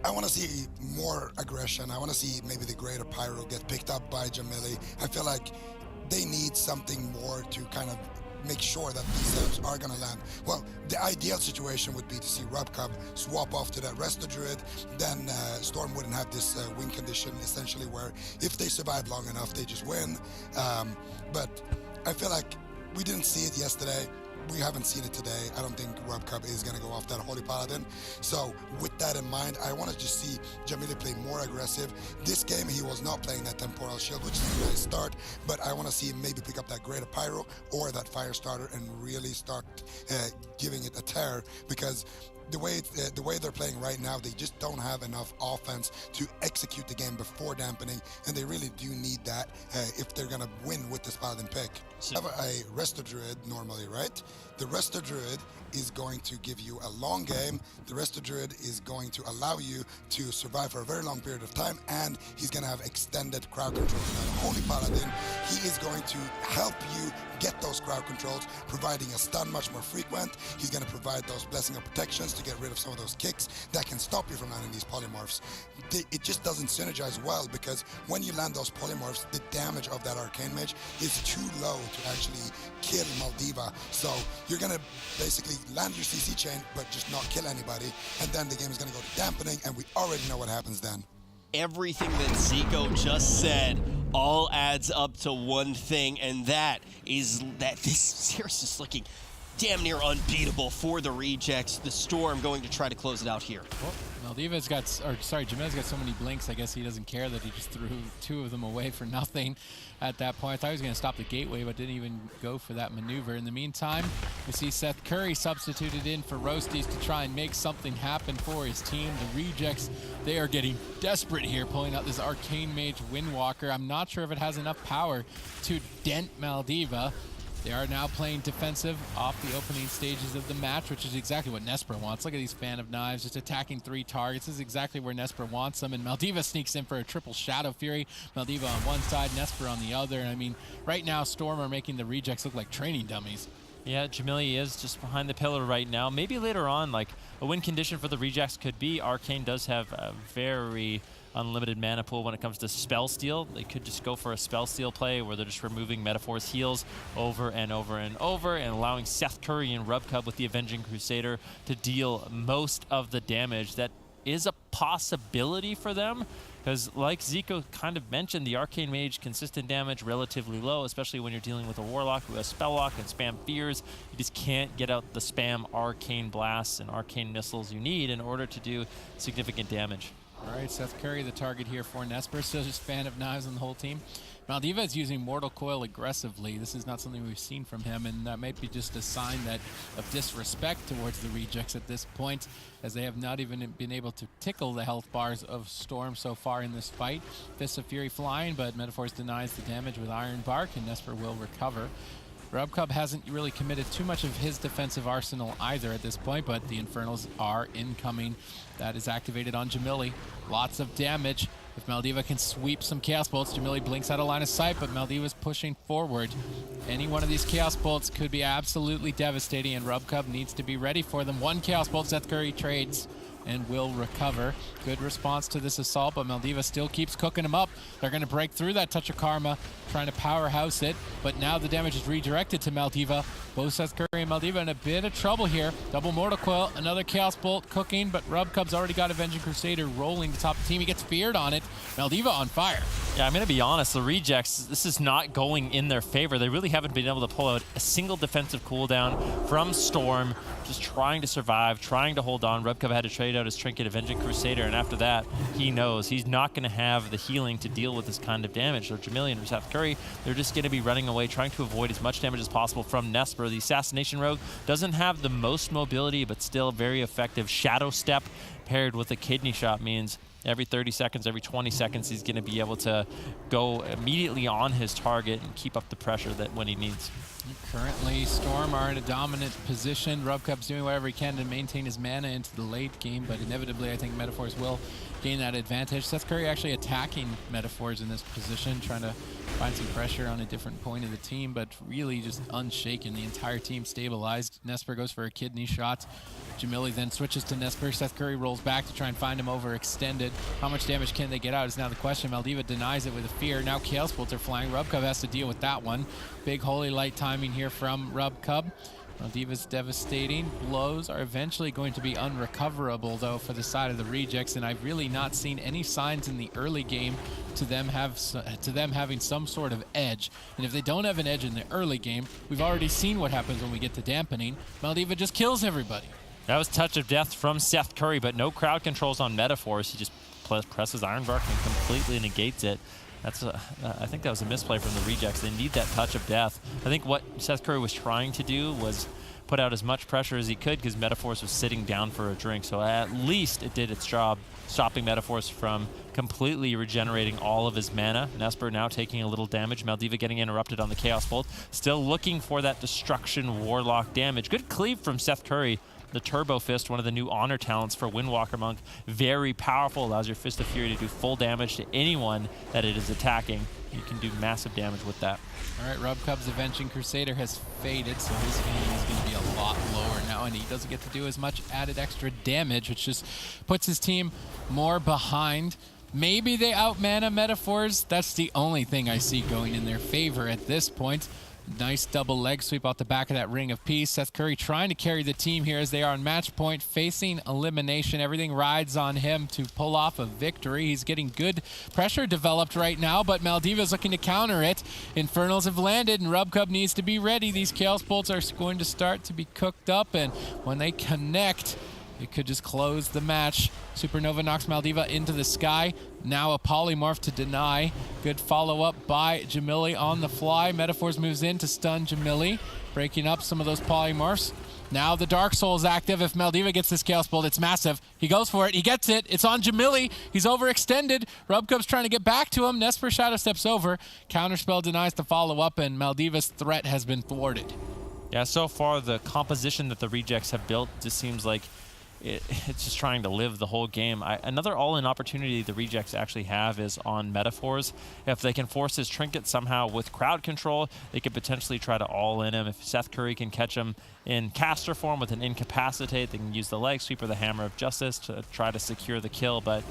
I want to see more aggression. I want to see maybe the Greater Pyro get picked up by Jamili. I feel like they need something more to kind of make sure that these setups are going to land. Well, the ideal situation would be to see Rubcub swap off to that Resto Druid, then Storm wouldn't have this win condition, essentially, where if they survive long enough, they just win. But I feel like we didn't see it yesterday. We haven't seen it today. I don't think Rubcub is going to go off that Holy Paladin. So with that in mind, I want to just see Jamili play more aggressive. This game, he was not playing that Temporal Shield, which is a nice start, but I want to see him maybe pick up that Greater Pyro or that Fire Starter and really start giving it a tear, because the way they're playing right now, they just don't have enough offense to execute the game before dampening, and they really do need that if they're going to win with this Paladin pick. I have a Resto Druid normally, right? The Resto Druid is going to give you a long game. The Resto Druid is going to allow you to survive for a very long period of time, and he's going to have extended crowd control. Now, the Holy Paladin, he is going to help you get those crowd controls, providing a stun much more frequent. He's going to provide those Blessing of Protections to get rid of some of those kicks that can stop you from landing these polymorphs. It just doesn't synergize well, because when you land those polymorphs, the damage of that Arcane Mage is too low to actually kill Maldiva. So you're going to basically land your CC chain, but just not kill anybody, and then the game is going to go to dampening, and we already know what happens then. Everything that Zico just said all adds up to one thing, and that is that this series is looking damn near unbeatable for the Rejects. The Storm going to try to close it out here. Well, Maldiva's got, Jamilla's got so many blinks, I guess he doesn't care that he just threw 2 of them away for nothing at that point. I thought he was going to stop the gateway, but didn't even go for that maneuver. In the meantime, we see Seth Curry substituted in for Roasties to try and make something happen for his team. The Rejects, they are getting desperate here, pulling out this Arcane Mage Windwalker. I'm not sure if it has enough power to dent Maldiva. They are now playing defensive off the opening stages of the match, which is exactly what Nesper wants. Look at these Fan of Knives, just attacking 3 targets. This is exactly where Nesper wants them, and Maldiva sneaks in for a triple Shadow Fury. Maldiva on one side, Nesper on the other. And I mean, right now, Storm are making the Rejects look like training dummies. Yeah, Jamili is just behind the pillar right now. Maybe later on, like, a win condition for the Rejects could be Arcane does have a very unlimited mana pool when it comes to spell steal. They could just go for a spell steal play where they're just removing Metaphor's heals over and over and over, and allowing Seth Curry and Rubcub with the Avenging Crusader to deal most of the damage. That is a possibility for them, because like Zico kind of mentioned, the Arcane Mage consistent damage relatively low, especially when you're dealing with a Warlock who has Spell Lock and spam Fears. You just can't get out the spam Arcane Blasts and Arcane Missiles you need in order to do significant damage. All right, Seth Curry, the target here for Nesper. Still just Fan of Knives on the whole team. Maldiva is using Mortal Coil aggressively. This is not something we've seen from him, and that might be just a sign of disrespect towards the Rejects at this point, as they have not even been able to tickle the health bars of Storm so far in this fight. Fists of Fury flying, but Metaphors denies the damage with Iron Bark, and Nesper will recover. Rubcub hasn't really committed too much of his defensive arsenal either at this point, but the Infernals are incoming. That is activated on Jamili. Lots of damage. If Maldiva can sweep some Chaos Bolts, Jamili blinks out of line of sight, but Maldiva's pushing forward. Any one of these Chaos Bolts could be absolutely devastating, and Rubcub needs to be ready for them. 1 Chaos Bolt, Seth Curry trades and will recover. Good response to this assault, but Maldiva still keeps cooking him up. They're going to break through that Touch of Karma, trying to powerhouse it, but now the damage is redirected to Maldiva. Both Seth Curry and Maldiva in a bit of trouble here. Double Mortal Coil, another Chaos Bolt cooking, but Rubcub's already got Avenging Crusader rolling to top the team. He gets feared on it. Maldiva on fire. Yeah, I'm going to be honest, the Rejects, this is not going in their favor. They really haven't been able to pull out a single defensive cooldown from Storm, just trying to survive, trying to hold on. Rubcub had to trade out his Trinket Avenging Crusader, and after that, he knows he's not going to have the healing to deal with this kind of damage. So Jamili and Seth Curry, they're just going to be running away, trying to avoid as much damage as possible from Nesper. The Assassination Rogue doesn't have the most mobility, but still very effective. Shadow Step paired with a Kidney Shot means every 30 seconds, every 20 seconds, he's going to be able to go immediately on his target and keep up the pressure that when he needs. Currently, Storm are in a dominant position. Rubcub's doing whatever he can to maintain his mana into the late game, but inevitably, I think Metaphors will gain that advantage. Seth Curry actually attacking Metaphors in this position, trying to find some pressure on a different point of the team, but really just unshaken. The entire team stabilized. Nesper goes for a Kidney Shot. Jamili then switches to Nesper. Seth Curry rolls back to try and find him overextended. How much damage can they get out is now the question. Maldiva denies it with a fear. Now Chaos Bolts are flying. Rubcub has to deal with that one. Big Holy Light timing here from Rubcub. Maldiva's devastating blows are eventually going to be unrecoverable, though, for the side of the Rejects, and I've really not seen any signs in the early game to them having some sort of edge. And if they don't have an edge in the early game, we've already seen what happens when we get to dampening. Maldiva just kills everybody. That was Touch of Death from Seth Curry, but no crowd controls on Metaphors. He just presses Iron Bark and completely negates it. That's I think that was a misplay from the Rejects. They need that Touch of Death. I think what Seth Curry was trying to do was put out as much pressure as he could, because Metaphors was sitting down for a drink. So at least it did its job, stopping Metaphors from completely regenerating all of his mana. Nesper now taking a little damage. Maldiva getting interrupted on the Chaos Bolt. Still looking for that Destruction Warlock damage. Good cleave from Seth Curry. The Turbo Fist, one of the new honor talents for Windwalker Monk. Very powerful, allows your Fist of Fury to do full damage to anyone that it is attacking. You can do massive damage with that. All right, Rubcub's Avenging Crusader has faded, so his aim is going to be a lot lower now, and he doesn't get to do as much added extra damage, which just puts his team more behind. Maybe they out-mana Metaphors. That's the only thing I see going in their favor at this point. Nice double leg sweep out the back of that Ring of Peace. Seth Curry trying to carry the team here as they are on match point, facing elimination. Everything rides on him to pull off a victory. He's getting good pressure developed right now, but Maldiva's looking to counter it. Infernals have landed, and Rubcub needs to be ready. These Chaos Bolts are going to start to be cooked up, and when they connect, it could just close the match. Supernova knocks Maldiva into the sky. Now a polymorph to deny. Good follow-up by Jamili on the fly. Metaphors moves in to stun Jamili, breaking up some of those polymorphs. Now the Dark Soul is active. If Maldiva gets this Chaos Bolt, it's massive. He goes for it. He gets it. It's on Jamili. He's overextended. Rubcub's trying to get back to him. Nesper Shadow steps over. Counterspell denies the follow-up, and Maldiva's threat has been thwarted. Yeah, so far the composition that the Rejects have built just seems like it's just trying to live the whole game. Another all-in opportunity the Rejects actually have is on Metaphors. If they can force his Trinket somehow with crowd control, they could potentially try to all-in him. If Seth Curry can catch him in caster form with an Incapacitate, they can use the Leg Sweep or the Hammer of Justice to try to secure the kill, but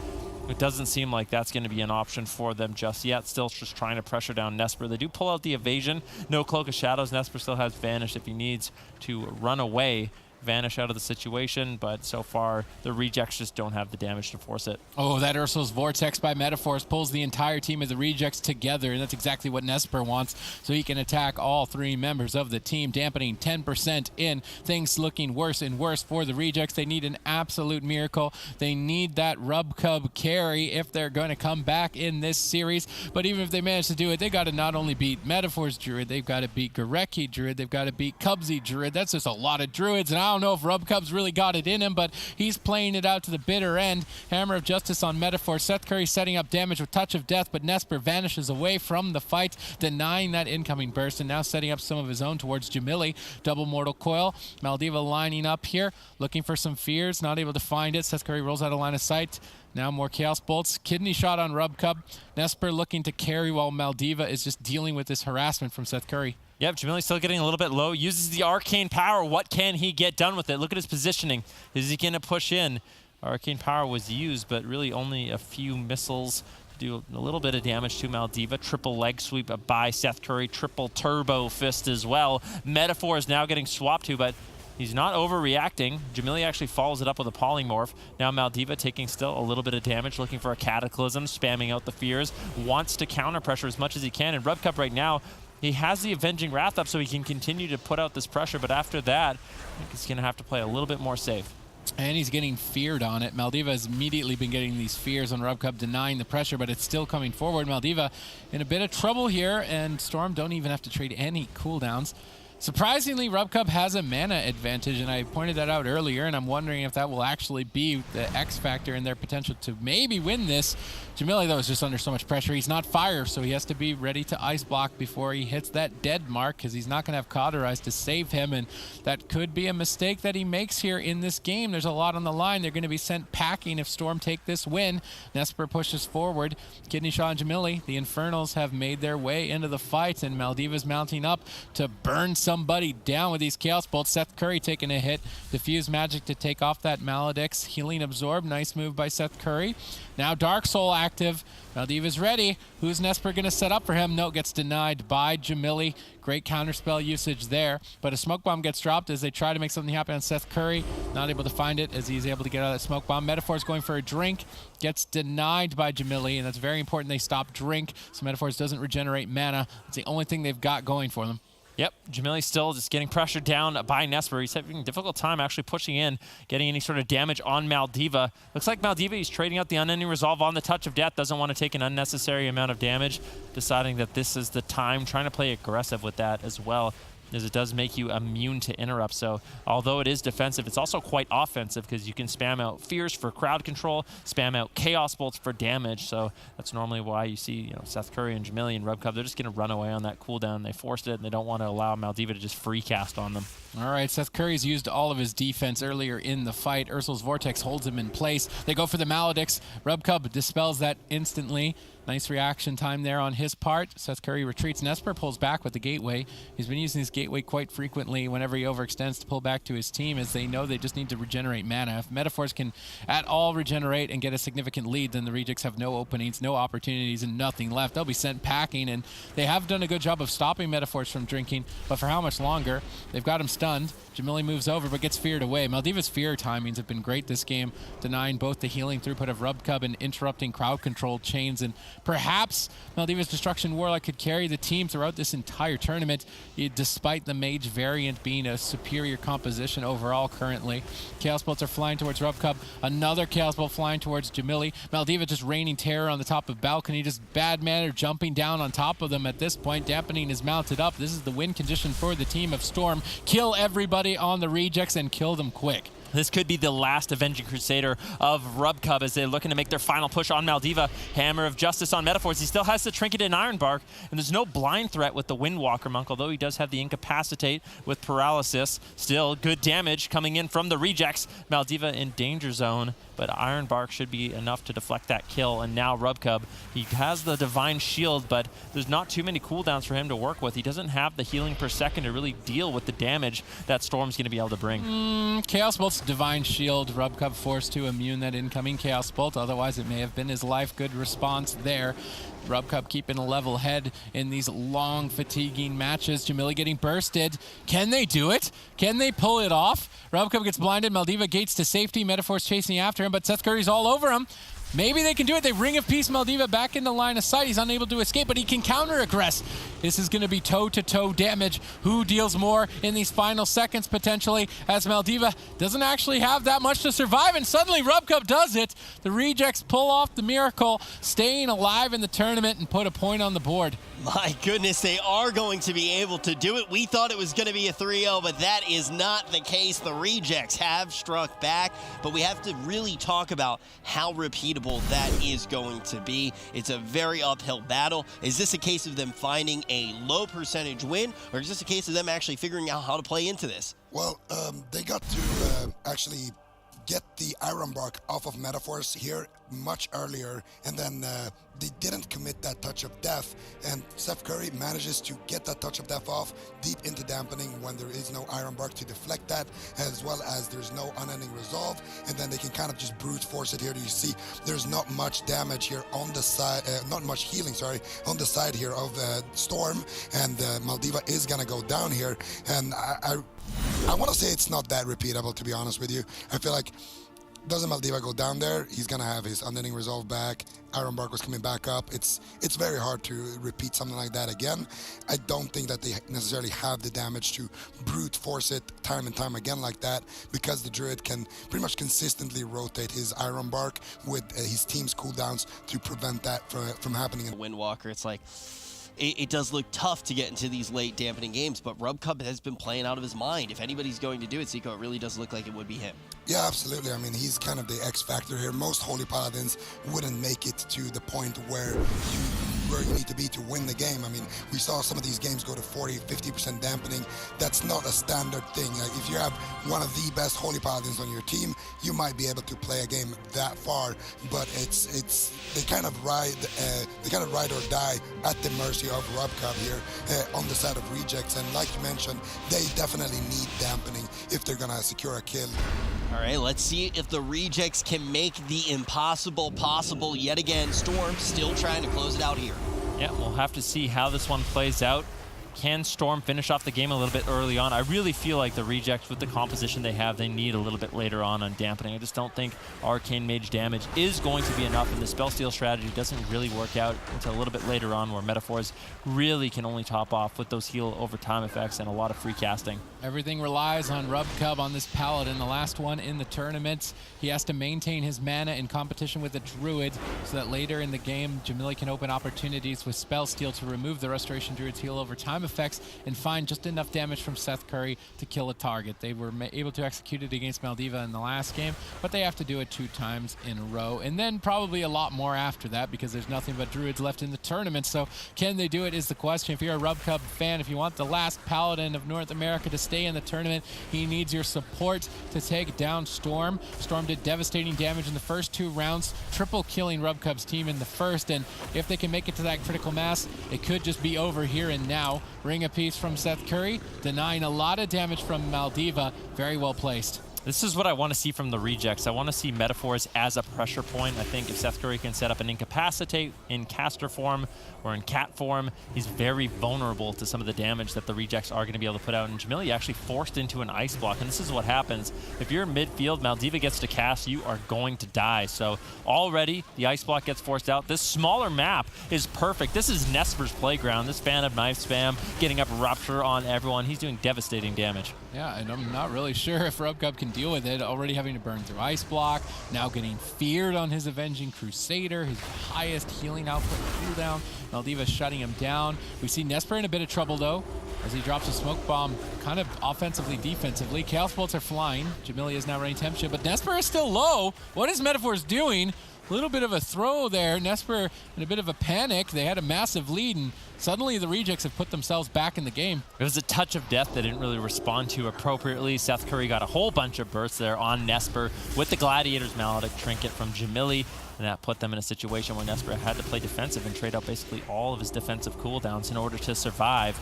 it doesn't seem like that's going to be an option for them just yet. Still just trying to pressure down Nesper. They do pull out the evasion. No Cloak of Shadows. Nesper still has Vanish if he needs to run away, vanish out of the situation, but so far the Rejects just don't have the damage to force it. Oh, that Ursul's Vortex by Metaphors pulls the entire team of the Rejects together, and that's exactly what Nesper wants, so he can attack all three members of the team, dampening 10% in. Things looking worse and worse for the Rejects. They need an absolute miracle. They need that Rubcub carry if they're going to come back in this series, but even if they manage to do it, they got to not only beat Metaphors Druid, they've got to beat Gareki Druid, they've got to beat Cubsy Druid. That's just a lot of Druids, and I don't know if Rubcub's really got it in him, but he's playing it out to the bitter end. Hammer of Justice on Metaphor. Seth Curry setting up damage with Touch of Death, but Nesper vanishes away from the fight, denying that incoming burst, and now setting up some of his own towards Jamili. Double Mortal Coil. Maldiva lining up here, looking for some fears, not able to find it. Seth Curry rolls out of line of sight. Now more Chaos Bolts. Kidney shot on Rubcub. Nesper looking to carry while Maldiva is just dealing with this harassment from Seth Curry. Yep, Jamili's still getting a little bit low. Uses the Arcane Power. What can he get done with it? Look at his positioning. Is he going to push in? Arcane Power was used, but really only a few missiles do a little bit of damage to Maldiva. Triple leg sweep by Seth Curry. Triple turbo fist as well. Metaphor is now getting swapped to, but he's not overreacting. Jamili actually follows it up with a polymorph. Now Maldiva taking still a little bit of damage, looking for a Cataclysm, spamming out the fears. Wants to counter pressure as much as he can. And Rubcub right now, he has the Avenging Wrath up so he can continue to put out this pressure, but after that, I think he's going to have to play a little bit more safe. And he's getting feared on it. Maldiva has immediately been getting these fears on Rubcub, denying the pressure, but it's still coming forward. Maldiva in a bit of trouble here, and Storm don't even have to trade any cooldowns. Surprisingly, Rubcub has a mana advantage, and I pointed that out earlier, and I'm wondering if that will actually be the X factor in their potential to maybe win this. Jamili, though, is just under so much pressure. He's not fire, so he has to be ready to ice block before he hits that dead mark, because he's not going to have Cauterize to save him, and that could be a mistake that he makes here in this game. There's a lot on the line. They're going to be sent packing if Storm take this win. Nesper pushes forward. Kidney Shot and Jamili, the Infernals, have made their way into the fight, and Maldiva's mounting up to burn somebody down with these Chaos Bolts. Seth Curry taking a hit. Diffuse Magic to take off that Maledict's Healing Absorb. Nice move by Seth Curry. Now Dark Soul active. Maldiva's ready. Who's Nesper going to set up for him? No, gets denied by Jamili. Great counterspell usage there. But a Smoke Bomb gets dropped as they try to make something happen on Seth Curry. Not able to find it as he's able to get out of that Smoke Bomb. Metaphor's going for a drink. Gets denied by Jamili, and that's very important they stop drink so Metaphors doesn't regenerate mana. It's the only thing they've got going for them. Yep, Jamili still just getting pressured down by Nesper. He's having a difficult time actually pushing in, getting any sort of damage on Maldiva. Looks like Maldiva, he's trading out the Unending Resolve on the Touch of Death, doesn't want to take an unnecessary amount of damage, deciding that this is the time, trying to play aggressive with that as well. is it does make you immune to interrupts. So although it is defensive, it's also quite offensive because you can spam out Fears for crowd control, spam out Chaos Bolts for damage. So that's normally why you see Seth Curry and Jamili and RubCub, they're just going to run away on that cooldown. They forced it, and they don't want to allow Maldiva to just free cast on them. All right, Seth Curry's used all of his defense earlier in the fight. Ursul's Vortex holds him in place. They go for the Maledicts. RubCub dispels that instantly. Nice reaction time there on his part. Seth Curry retreats. Nesper pulls back with the Gateway. He's been using his Gateway quite frequently whenever he overextends to pull back to his team, as they know they just need to regenerate mana. If Metaphors can at all regenerate and get a significant lead, then the Rejects have no openings, no opportunities, and nothing left. They'll be sent packing, and they have done a good job of stopping Metaphors from drinking, but for how much longer? They've got him stunned. Jamili moves over but gets feared away. Maldiva's fear timings have been great this game, denying both the healing throughput of RubCub and interrupting crowd control chains, and perhaps Maldiva's Destruction Warlock could carry the team throughout this entire tournament, despite the Mage variant being a superior composition overall currently. Chaos Bolts are flying towards RubCub. Another Chaos Bolt flying towards Jamili. Maldiva just raining terror on the top of balcony, just bad manner jumping down on top of them at this point. Dampening is mounted up. This is the win condition for the team of Storm. Kill everybody on the Rejects and kill them quick. This could be the last Avenging Crusader of RubCub as they're looking to make their final push on Maldiva. Hammer of Justice on Metaphors. He still has the Trinket and Ironbark, and there's no blind threat with the Windwalker Monk, although he does have the Incapacitate with Paralysis. Still good damage coming in from the Rejects. Maldiva in danger zone, but Ironbark should be enough to deflect that kill. And now RubCub, he has the Divine Shield, but there's not too many cooldowns for him to work with. He doesn't have the healing per second to really deal with the damage that Storm's going to be able to bring. Chaos Bolt's Divine Shield. RubCub forced to immune that incoming Chaos Bolt, otherwise it may have been his life. Good response there. RubCub keeping a level head in these long, fatiguing matches. Jamili getting bursted. Can they do it? Can they pull it off? RubCub gets blinded. Maldiva gates to safety. Metaphor's chasing after him, but Seth Curry's all over him. Maybe they can do it. They Ring of Peace Maldiva back into line of sight. He's unable to escape, but he can counter-aggress. This is going to be toe-to-toe damage. Who deals more in these final seconds, potentially, as Maldiva doesn't actually have that much to survive, and suddenly RubCub does it. The Rejects pull off the miracle, staying alive in the tournament and put a point on the board. My goodness, they are going to be able to do it. We thought it was going to be a 3-0, but that is not the case. The Rejects have struck back, but we have to really talk about how repeatable that is going to be. It's a very uphill battle. Is this a case of them finding a low percentage win, or is this a case of them actually figuring out how to play into this? Well, they got to actually get the Ironbark off of Metaphors here much earlier, and then they didn't commit that touch of death, and Seth Curry manages to get that touch of death off deep into dampening when there is no Ironbark to deflect that, as well as there's no unending resolve, and then they can kind of just brute force it here. You see there's not much damage here on the side, not much healing, sorry, on the side here of Storm, and Maldiva is gonna go down here, and I want to say it's not that repeatable, to be honest with you. I feel like doesn't Maldiva go down there, he's gonna have his unending resolve back. Ironbark was coming back up. It's very hard to repeat something like that again. I don't think that they necessarily have the damage to brute force it time and time again like that, because the Druid can pretty much consistently rotate his Ironbark with his team's cooldowns to prevent that from happening. Windwalker, it's like, it does look tough to get into these late dampening games, but RubCub has been playing out of his mind. If anybody's going to do it, Zico, it really does look like it would be him. Yeah, absolutely. I mean, he's kind of the X factor here. Most Holy Paladins wouldn't make it to the point where you need to be to win the game. I mean, we saw some of these games go to 40-50% dampening. That's not a standard thing. Like, if you have one of the best Holy Paladins on your team, you might be able to play a game that far, but they kind of ride or die at the mercy of RubCub here on the side of Rejects. And like you mentioned, they definitely need dampening if they're gonna secure a kill. All right, let's see if the Rejects can make the impossible possible yet again. Storm still trying to close it out here. Yeah, we'll have to see how this one plays out. Can Storm finish off the game a little bit early on? I really feel like the Rejects, with the composition they have, they need a little bit later on dampening. I just don't think Arcane Mage damage is going to be enough, and the Spellsteal strategy doesn't really work out until a little bit later on, where Metaphors really can only top off with those heal over time effects and a lot of free casting. Everything relies on RubCub on this Paladin, the last one in the tournament. He has to maintain his mana in competition with the Druid so that later in the game, Jamili can open opportunities with Spellsteal to remove the Restoration Druid's heal over time time effects and find just enough damage from Seth Curry to kill a target. They were able to execute it against Maldiva in the last game, but they have to do it 2 times in a row, and then probably a lot more after that because there's nothing but Druids left in the tournament. So can they do it is the question. If you're a RubCub fan, if you want the last Paladin of North America to stay in the tournament, he needs your support to take down Storm. Storm did devastating damage in the first 2 rounds, triple killing RubCub's team in the first, and if they can make it to that critical mass, it could just be over here and now. Ring a piece from Seth Curry, denying a lot of damage from Maldiva. Very well placed. This is what I want to see from the rejects. I want to see Metaphors as a pressure point. I think if Seth Curry can set up an Incapacitate in caster form or in cat form, he's very vulnerable to some of the damage that the rejects are going to be able to put out. And Jamili actually forced into an ice block. And this is what happens. If you're in midfield, Maldiva gets to cast, you are going to die. So already the ice block gets forced out. This smaller map is perfect. This is Nesper's playground. This fan of knife spam, getting up Rupture on everyone. He's doing devastating damage. Yeah, and I'm not really sure if RubCub can deal with it. Already having to burn through Ice Block, now getting feared on his Avenging Crusader, his highest healing output cooldown. Maldiva shutting him down. We see Nesper in a bit of trouble though, as he drops a smoke bomb, kind of offensively, defensively. Chaos Bolts are flying. Jamili is now running Temp Shield, but Nesper is still low. What is Metaphors doing? A little bit of a throw there. Nesper in a bit of a panic. They had a massive lead, and suddenly the rejects have put themselves back in the game. It was a touch of death they didn't really respond to appropriately. Seth Curry got a whole bunch of bursts there on Nesper with the Gladiator's Maledict trinket from Jamili, and that put them in a situation where Nesper had to play defensive and trade out basically all of his defensive cooldowns in order to survive.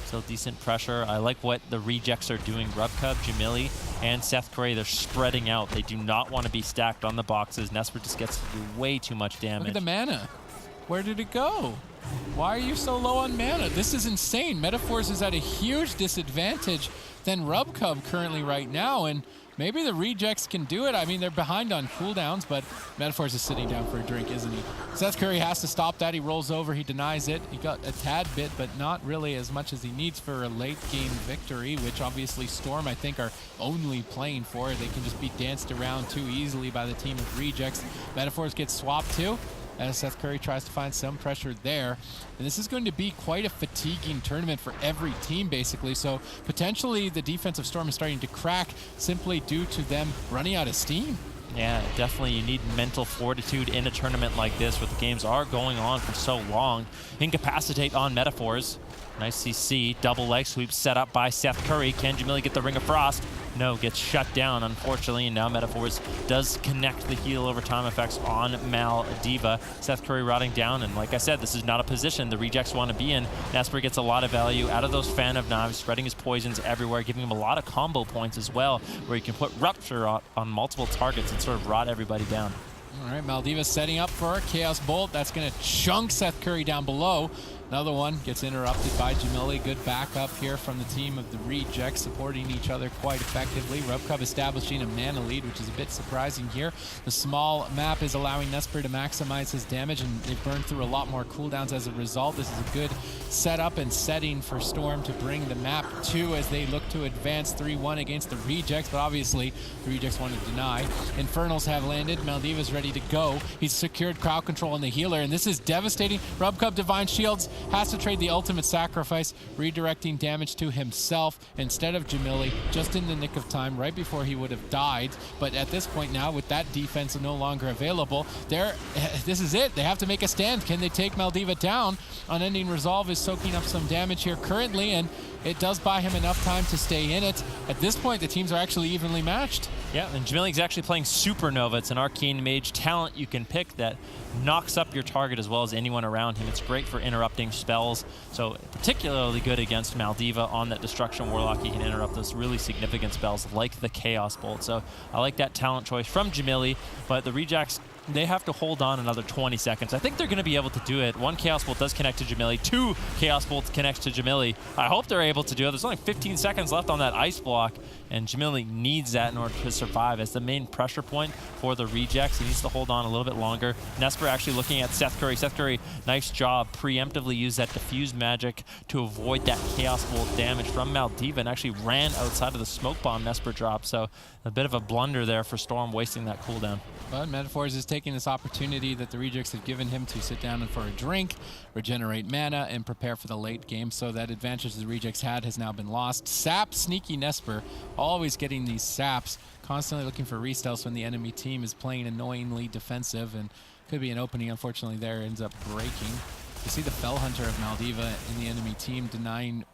Still decent pressure. I like what the rejects are doing. RubCub, Jamili, and Seth Curry, they're spreading out. They do not want to be stacked on the boxes. Nesper just gets to do way too much damage. Look at the mana. Where did it go? Why are you so low on mana? This is insane. Metaphors is at a huge disadvantage than RubCub currently right now, and maybe the rejects can do it. I mean, they're behind on cooldowns, but Metaphors is sitting down for a drink, isn't he? Seth Curry has to stop that. He rolls over, he denies it. He got a tad bit, but not really as much as he needs for a late game victory, which obviously Storm, I think, are only playing for. They can just be danced around too easily by the team of rejects. Metaphors gets swapped too, as Seth Curry tries to find some pressure there. And this is going to be quite a fatiguing tournament for every team, basically. So potentially the defense of Storm is starting to crack simply due to them running out of steam. Yeah, definitely you need mental fortitude in a tournament like this where the games are going on for so long. Incapacitate on Metaphors. Nice CC, double leg sweep set up by Seth Curry. Can Jamili get the Ring of Frost? No, gets shut down, unfortunately, and now Metaphors does connect the heal over time effects on Maldiva. Seth Curry rotting down, and like I said, this is not a position the rejects want to be in. Nesper gets a lot of value out of those Fan of Knives, spreading his poisons everywhere, giving him a lot of combo points as well, where he can put Rupture on multiple targets and sort of rot everybody down. All right, Maldiva setting up for a Chaos Bolt. That's going to chunk Seth Curry down below. Another one gets interrupted by Jamili. Good backup here from the team of the rejects, supporting each other quite effectively. RubCub establishing a mana lead, which is a bit surprising here. The small map is allowing Nesper to maximize his damage, and they've burned through a lot more cooldowns as a result. This is a good setup and setting for Storm to bring the map to as they look to advance 3-1 against the rejects, but obviously the rejects want to deny. Infernals have landed. Maldiva's ready to go. He's secured crowd control on the healer, and this is devastating. RubCub Divine Shields has to trade the ultimate sacrifice, redirecting damage to himself instead of Jamili, just in the nick of time, right before he would have died. But at this point now, with that defense no longer available, this is it. They have to make a stand. Can they take Maldiva down? Unending Resolve is soaking up some damage here currently, and it does buy him enough time to stay in it. At this point, the teams are actually evenly matched. Yeah, and Jamili's actually playing Supernova. It's an arcane mage talent you can pick that knocks up your target as well as anyone around him. It's great for interrupting spells, so particularly good against Maldiva on that Destruction Warlock. He can interrupt those really significant spells like the Chaos Bolt. So I like that talent choice from Jamili, but the rejects, they have to hold on another 20 seconds. I think they're going to be able to do it. One Chaos Bolt does connect to Jamili. 2 Chaos Bolts connects to Jamili. I hope they're able to do it. There's only 15 seconds left on that ice block, and Jamili needs that in order to survive as the main pressure point for the rejects. He needs to hold on a little bit longer. Nesper actually looking at Seth Curry. Seth Curry, nice job. Preemptively used that diffuse magic to avoid that Chaos Bolt damage from Maldiva and actually ran outside of the smoke bomb Nesper dropped. So a bit of a blunder there for Storm, wasting that cooldown. But Metaphors is taking taking this opportunity that the Rejects have given him to sit down and for a drink, regenerate mana, and prepare for the late game. So that advantage the Rejects had has now been lost. Sap, sneaky Nesper, always getting these saps, constantly looking for restelts when the enemy team is playing annoyingly defensive, and could be an opening, unfortunately, there, ends up breaking. You see the Fell Hunter of Maldiva in the enemy team denying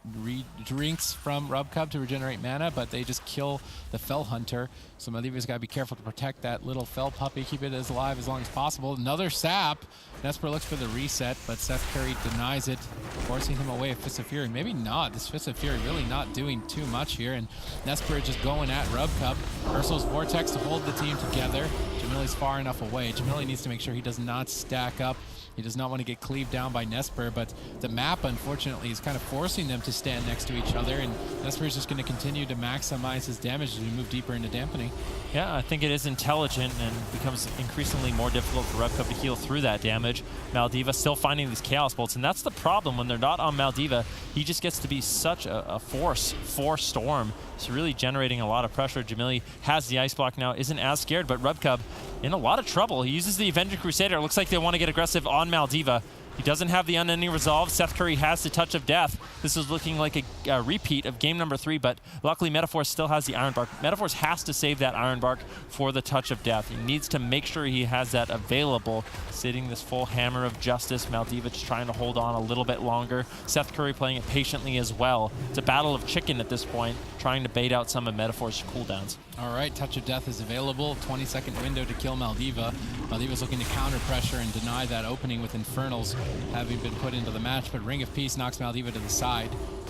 drinks from Rubcub to regenerate mana, but they just kill the Fell Hunter. So Maldiva's got to be careful to protect that little Fell puppy, keep it as alive as long as possible. Another sap. Nesper looks for the reset, but Seth Curry denies it, forcing him away with Fist of Fury. Maybe not. This Fist of Fury really not doing too much here, and Nesper just going at Rubcub. Ursul's Vortex to hold the team together. Jamili's far enough away. Jamili needs to make sure he does not stack up. He does not want to get cleaved down by Nesper, but the map, unfortunately, is kind of forcing them to stand next to each other, and Nesper is just going to continue to maximize his damage as we move deeper into dampening. Yeah, I think it is intelligent and becomes increasingly more difficult for Rubcub to heal through that damage. Maldiva still finding these Chaos Bolts, and that's the problem. When they're not on Maldiva, he just gets to be such a force for Storm. It's really generating a lot of pressure. Jamili has the Ice Block now, isn't as scared, but Rubcub in a lot of trouble. He uses the Avenger Crusader. It looks like they want to get aggressive on Maldiva. He doesn't have the Unending Resolve. Seth Curry has the Touch of Death. This is looking like a repeat of game number 3, but luckily Metaphor still has the Iron Bark. Metaphor has to save that Iron Bark for the Touch of Death. He needs to make sure he has that available. Sitting this full Hammer of Justice. Maldiva just trying to hold on a little bit longer. Seth Curry playing it patiently as well. It's a battle of chicken at this point, trying to bait out some of Metaphor's cooldowns. All right, Touch of Death is available. 20-second window to kill Maldiva. Maldiva's looking to counter pressure and deny that opening with Infernals having been put into the match, but Ring of Peace knocks Maldiva to the side,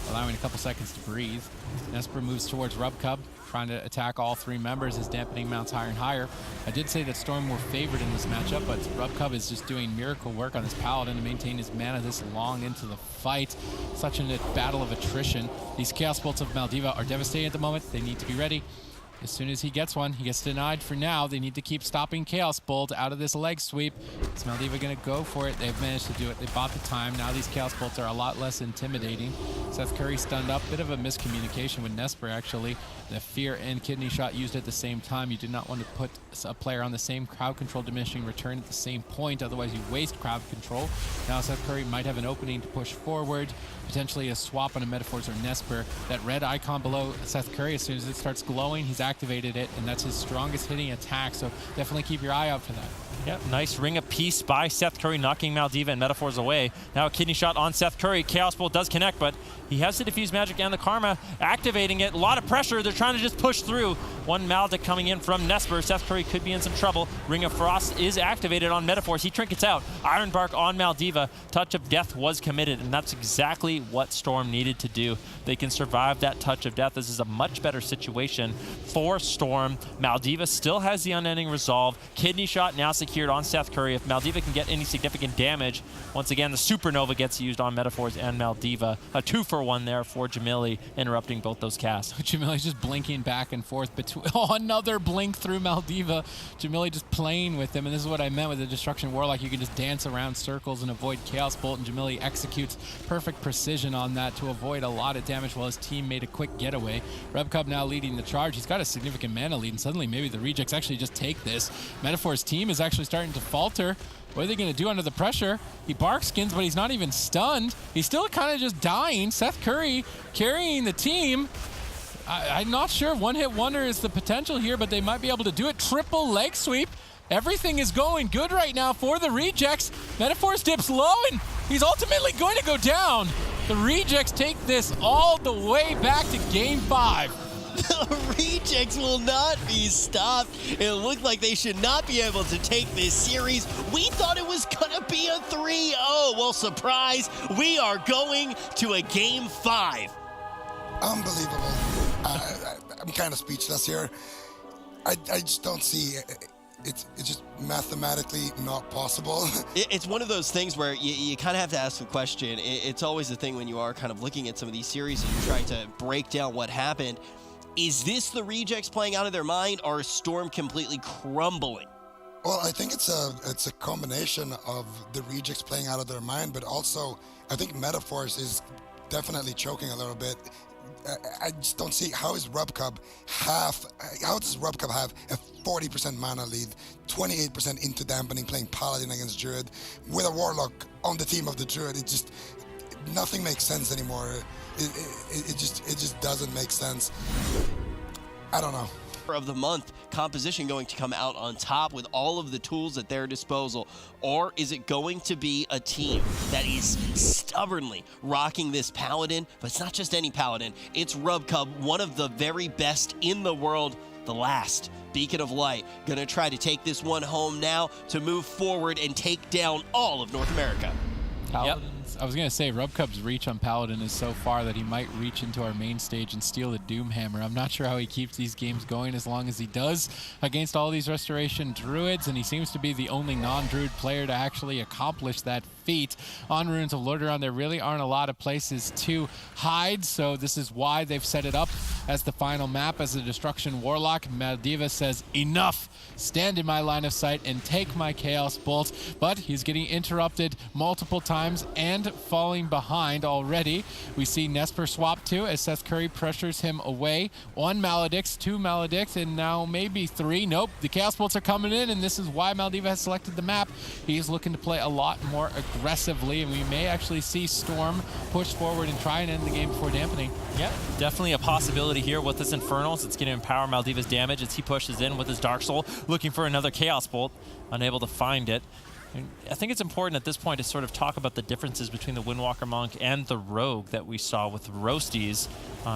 allowing a couple seconds to breathe. Nesper moves towards Rubcub, trying to attack all 3 members as dampening mounts higher and higher. I did say that Storm were favored in this matchup, but Rubcub is just doing miracle work on his Paladin to maintain his mana this long into the fight. Such a battle of attrition. These Chaos Bolts of Maldiva are devastating at the moment. They need to be ready. As soon as he gets one, he gets denied for now. They need to keep stopping Chaos Bolt out of this leg sweep. Is Maldiva going to go for it? They've managed to do it. They bought the time. Now these Chaos Bolts are a lot less intimidating. Seth Curry stunned up. Bit of a miscommunication with Nesper, actually. The Fear and Kidney Shot used at the same time. You did not want to put a player on the same crowd control diminishing return at the same point. Otherwise, you waste crowd control. Now Seth Curry might have an opening to push forward. Potentially a swap on a Metaphors or Nesper. That red icon below Seth Curry, as soon as it starts glowing, he's activated it, and that's his strongest hitting attack, so definitely keep your eye out for that. Yep, nice Ring of Peace by Seth Curry, knocking Maldiva and Metaphors away. Now a Kidney Shot on Seth Curry. Chaos Bolt does connect, but he has the Diffuse Magic and the Karma, activating it. A lot of pressure. They're trying to just push through. One Maldic coming in from Nesper. Seth Curry could be in some trouble. Ring of Frost is activated on Metaphors. He trinkets out. Iron Bark on Maldiva. Touch of Death was committed, and that's exactly what Storm needed to do. They can survive that Touch of Death. This is a much better situation for Storm. Maldiva still has the Unending Resolve. Kidney Shot now secured on Seth Curry. If Maldiva can get any significant damage, once again, the Supernova gets used on Metaphors and Maldiva. A 2-for-1 there for Jamili, interrupting both those casts. Jamili's just blinking back and forth between. Oh, another blink through Maldiva. Jamili just playing with him, and this is what I meant with the Destruction Warlock. You can just dance around circles and avoid Chaos Bolt, and Jamili executes perfect precision on that to avoid a lot of damage while his team made a quick getaway. Rubcub now leading the charge. He's got a significant mana lead, and suddenly maybe the Rejects actually just take this. Metaphor's team is actually starting to falter. What are they going to do under the pressure? He bark skins, but he's not even stunned. He's still kind of just dying. Seth Curry carrying the team. I'm not sure. One-hit wonder is the potential here, but they might be able to do it. Triple leg sweep. Everything is going good right now for the Rejects. Metaphors dips low, and he's ultimately going to go down. The Rejects take this all the way back to Game 5. The Rejects will not be stopped. It looked like they should not be able to take this series. We thought it was gonna be a 3-0. Well, surprise, we are going to a Game 5. Unbelievable. I'm kind of speechless here. I just don't see it's just mathematically not possible. It's one of those things where you kind of have to ask the question. It's always the thing when you are kind of looking at some of these series and you're trying to break down what happened. Is this the Rejects playing out of their mind, or is Storm completely crumbling? Well, I think it's a combination of the Rejects playing out of their mind, but also I think Metaphors is definitely choking a little bit. I just don't see how does Rubcub have a 40% mana lead, 28% into dampening, playing Paladin against Druid, with a Warlock on the team of the Druid. It just, nothing makes sense anymore. It just doesn't make sense. I don't know. Of the month composition going to come out on top with all of the tools at their disposal, or is it going to be a team that is stubbornly rocking this Paladin? But it's not just any Paladin, it's RubCub, one of the very best in the world, the last beacon of light, gonna try to take this one home now to move forward and take down all of North America. Paladins. I was going to say, RubCub's reach on Paladin is so far that he might reach into our main stage and steal the Doomhammer. I'm not sure how he keeps these games going as long as he does against all these Restoration Druids, and he seems to be the only non-Druid player to actually accomplish that feat. On Ruins of Lordaeron, there really aren't a lot of places to hide, so this is why they've set it up as the final map as a Destruction Warlock. Maldiva says, enough! Stand in my line of sight and take my Chaos Bolt, but he's getting interrupted multiple times and falling behind already. We see Nesper swap too as Seth Curry pressures him away. 1 Maledicts, 2 Maledicts, and now maybe 3. Nope, the Chaos Bolts are coming in, and this is why Maldiva has selected the map. He's looking to play a lot more aggressively, and we may actually see Storm push forward and try and end the game before dampening. Yep, definitely a possibility here with this Infernals. It's going to empower Maldiva's damage as he pushes in with his Dark Soul, looking for another Chaos Bolt, unable to find it. And I think it's important at this point to sort of talk about the differences between the Windwalker Monk and the Rogue that we saw with Roasties.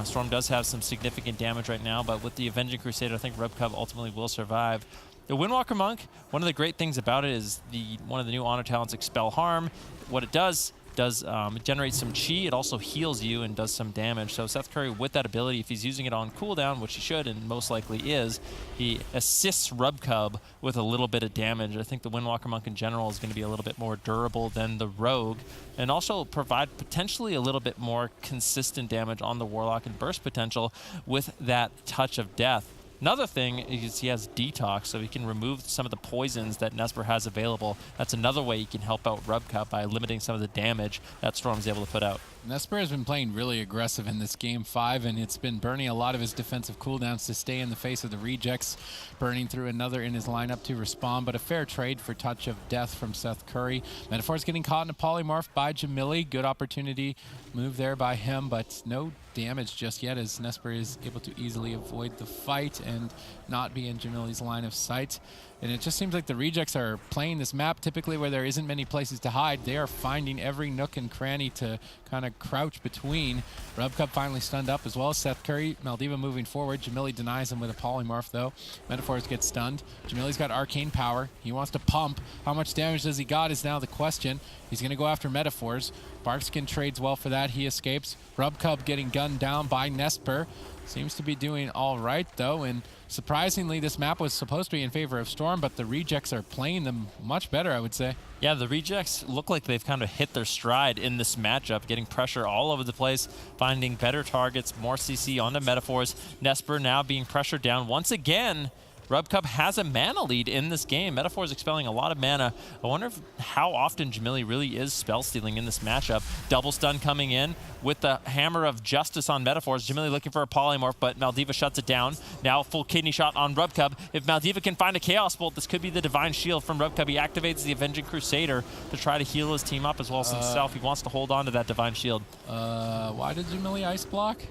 Storm does have some significant damage right now, but with the Avenging Crusader, I think RubCub ultimately will survive. The Windwalker Monk, one of the great things about it is one of the new honor talents, Expel Harm. What it does it generates some chi. It also heals you and does some damage. So Seth Curry, with that ability, if he's using it on cooldown, which he should and most likely is, he assists RubCub with a little bit of damage. I think the Windwalker Monk in general is going to be a little bit more durable than the Rogue, and also provide potentially a little bit more consistent damage on the Warlock and burst potential with that touch of death. Another thing is he has Detox, so he can remove some of the poisons that Nesper has available. That's another way he can help out RubCub by limiting some of the damage that Storm's able to put out. Nesper has been playing really aggressive in this Game 5, and it's been burning a lot of his defensive cooldowns to stay in the face of the rejects, burning through another in his lineup to respond, but a fair trade for Touch of Death from Seth Curry. Metaphor's getting caught in a polymorph by Jamili. Good opportunity move there by him, but no damage just yet as Nesper is able to easily avoid the fight and not be in Jamili's line of sight. And it just seems like the rejects are playing this map typically where there isn't many places to hide. They are finding every nook and cranny to kind of crouch between. RubCub finally stunned up as well as Seth Curry. Maldiva moving forward. Jamili denies him with a polymorph though. Metaphors get stunned. Jamili's got arcane power. He wants to pump. How much damage does he got is now the question. He's going to go after Metaphors. Barkskin trades well for that. He escapes. RubCub getting gunned down by Nesper. Seems to be doing all right though, and surprisingly this map was supposed to be in favor of Storm, but the rejects are playing them much better, I would say. Yeah, the rejects look like they've kind of hit their stride in this matchup, getting pressure all over the place, finding better targets, more CC on the Metaphors. Nesper now being pressured down once again. RubCub has a mana lead in this game. Metaphor's expelling a lot of mana. I wonder how often Jamili really is spell stealing in this matchup. Double stun coming in with the Hammer of Justice on Metaphors. Jamili looking for a polymorph, but Maldiva shuts it down. Now full kidney shot on RubCub. If Maldiva can find a Chaos Bolt, this could be the Divine Shield from RubCub. He activates the Avenging Crusader to try to heal his team up as well as himself. He wants to hold on to that Divine Shield. Why did Jamili ice block?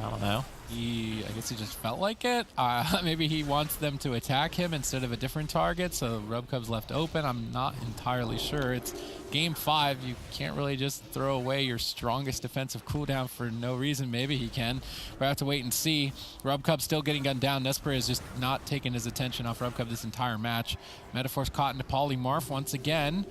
I don't know. I guess he just felt like it. Maybe he wants them to attack him instead of a different target, so RubCub's left open. I'm not entirely sure. It's Game 5. You can't really just throw away your strongest defensive cooldown for no reason. Maybe he can. We'll have to wait and see. RubCub still getting gunned down. Nesper is just not taking his attention off RubCub this entire match. Metaphor's caught in a polymorph once again,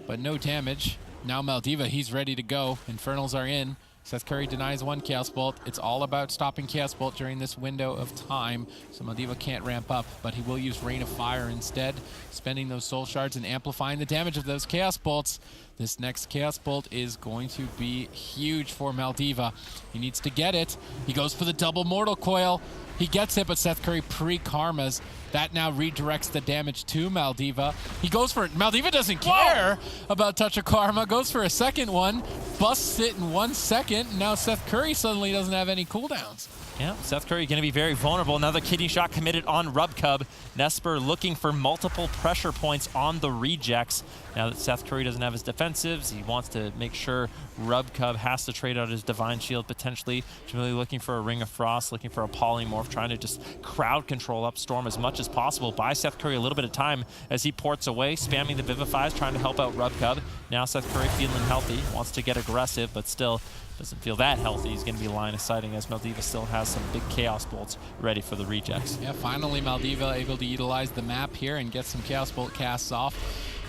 but no damage. Now Maldiva, he's ready to go. Infernals are in. Seth Curry denies 1 Chaos Bolt. It's all about stopping Chaos Bolt during this window of time, so Maldiva can't ramp up, but he will use Rain of Fire instead, spending those soul shards and amplifying the damage of those Chaos Bolts. This next Chaos Bolt is going to be huge for Maldiva. He needs to get it. He goes for the double Mortal Coil. He gets it, but Seth Curry pre-karmas. That now redirects the damage to Maldiva. He goes for it. Maldiva doesn't care about Touch of Karma. Goes for a second one. Busts it in 1 second. Now Seth Curry suddenly doesn't have any cooldowns. Yeah, Seth Curry going to be very vulnerable. Another kidney shot committed on Rubcub. Nesper looking for multiple pressure points on the rejects. Now that Seth Curry doesn't have his defensives, he wants to make sure Rubcub has to trade out his Divine Shield potentially. Jamili looking for a Ring of Frost, looking for a Polymorph, trying to just crowd control up Storm as much as possible. Buy Seth Curry a little bit of time as he ports away, spamming the Vivifies, trying to help out Rubcub. Now Seth Curry feeling healthy, wants to get aggressive, but still doesn't feel that healthy. He's going to be line of sighting as Maldiva still has some big Chaos Bolts ready for the rejects. Yeah, finally Maldiva able to utilize the map here and get some Chaos Bolt casts off.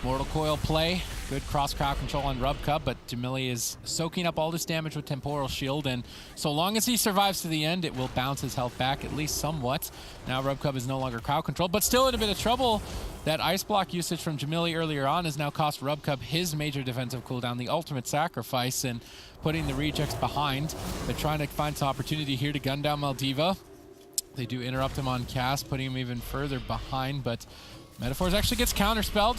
Mortal Coil play, good cross-crowd control on Rubcub, but Jamili is soaking up all this damage with Temporal Shield, and so long as he survives to the end, it will bounce his health back at least somewhat. Now Rubcub is no longer crowd controlled, but still in a bit of trouble. That Ice Block usage from Jamili earlier on has now cost Rubcub his major defensive cooldown, the ultimate sacrifice, and putting the rejects behind. They're trying to find some opportunity here to gun down Maldiva. They do interrupt him on cast, putting him even further behind, but Metaphors actually gets counterspelled.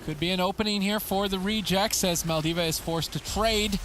Could be an opening here for the rejects as Maldiva is forced to trade,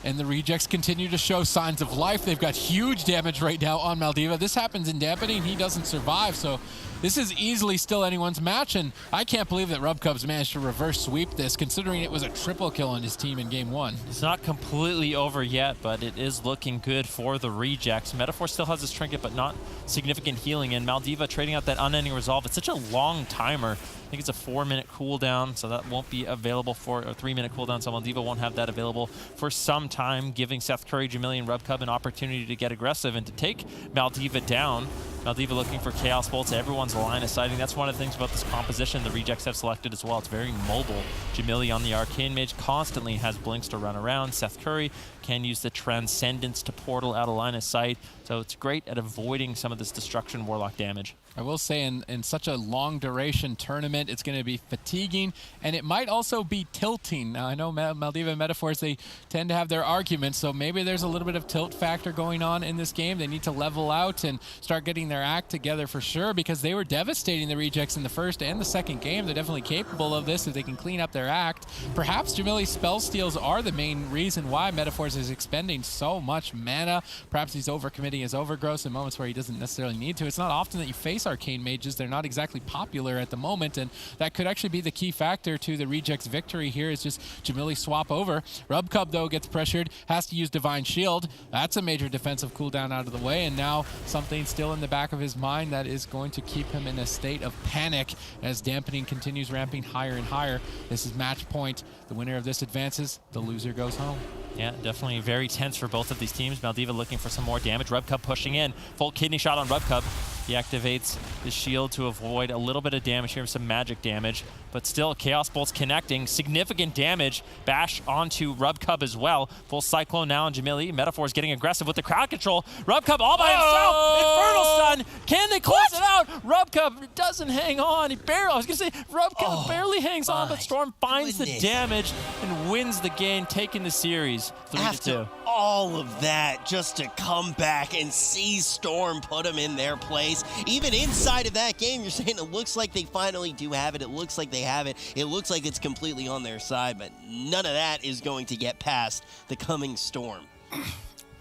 and the rejects continue to show signs of life. They've got huge damage right now on Maldiva. This happens in dampening. He doesn't survive, so this is easily still anyone's match, and I can't believe that Rubcub's managed to reverse sweep this, considering it was a triple kill on his team in game one. It's not completely over yet, but it is looking good for the rejects. Metaphor still has his trinket, but not significant healing, and Maldiva trading out that unending resolve. It's such a long timer. I think it's a 4-minute cooldown, so that won't be available for a 3-minute cooldown, so Maldiva won't have that available for some time, giving Seth Curry, Jamili, and Rubcub an opportunity to get aggressive and to take Maldiva down. Maldiva looking for Chaos Bolts. Everyone's line of sighting. That's one of the things about this composition the rejects have selected as well. It's very mobile. Jamili on the Arcane Mage constantly has blinks to run around. Seth Curry can use the Transcendence to portal out of line of sight. So it's great at avoiding some of this Destruction Warlock damage. I will say in such a long duration tournament, it's going to be fatiguing, and it might also be tilting. Now, I know Maldiva and Metaphors, they tend to have their arguments, so maybe there's a little bit of tilt factor going on in this game. They need to level out and start getting their act together for sure, because they were devastating the rejects in the first and the second game. They're definitely capable of this if they can clean up their act. Perhaps Jamili's spell steals are the main reason why Metaphors is expending so much mana. Perhaps he's overcommitting his overgrowth in moments where he doesn't necessarily need to. It's not often that you face Arcane Mages. They're not exactly popular at the moment, and that could actually be the key factor to the rejects' victory here is just Jamili swap over. Rubcub, though, gets pressured, has to use Divine Shield. That's a major defensive cooldown out of the way, and now something still in the back of his mind that is going to keep him in a state of panic as dampening continues ramping higher and higher. This is match point. The winner of this advances. The loser goes home. Yeah, definitely very tense for both of these teams. Maldiva looking for some more damage. Rubcub pushing in. Full kidney shot on Rubcub. He activates the shield to avoid a little bit of damage here, some magic damage. But still, Chaos Bolt's connecting. Significant damage. Bash onto Rubcub as well. Full Cyclone now on Jamili. Metaphor's getting aggressive with the crowd control. Rubcub all by himself. Infernal Stun. Can they close it out? Rubcub doesn't hang on. He barely, I was going to say, Rubcub barely hangs on, but Storm finds the damage and wins the game, taking the series 3-2. After all of that, just to come back and see Storm put him in their place. Even inside of that game, you're saying it looks like they finally do have it. It looks like they have it. It looks like it's completely on their side, but none of that is going to get past the coming Storm.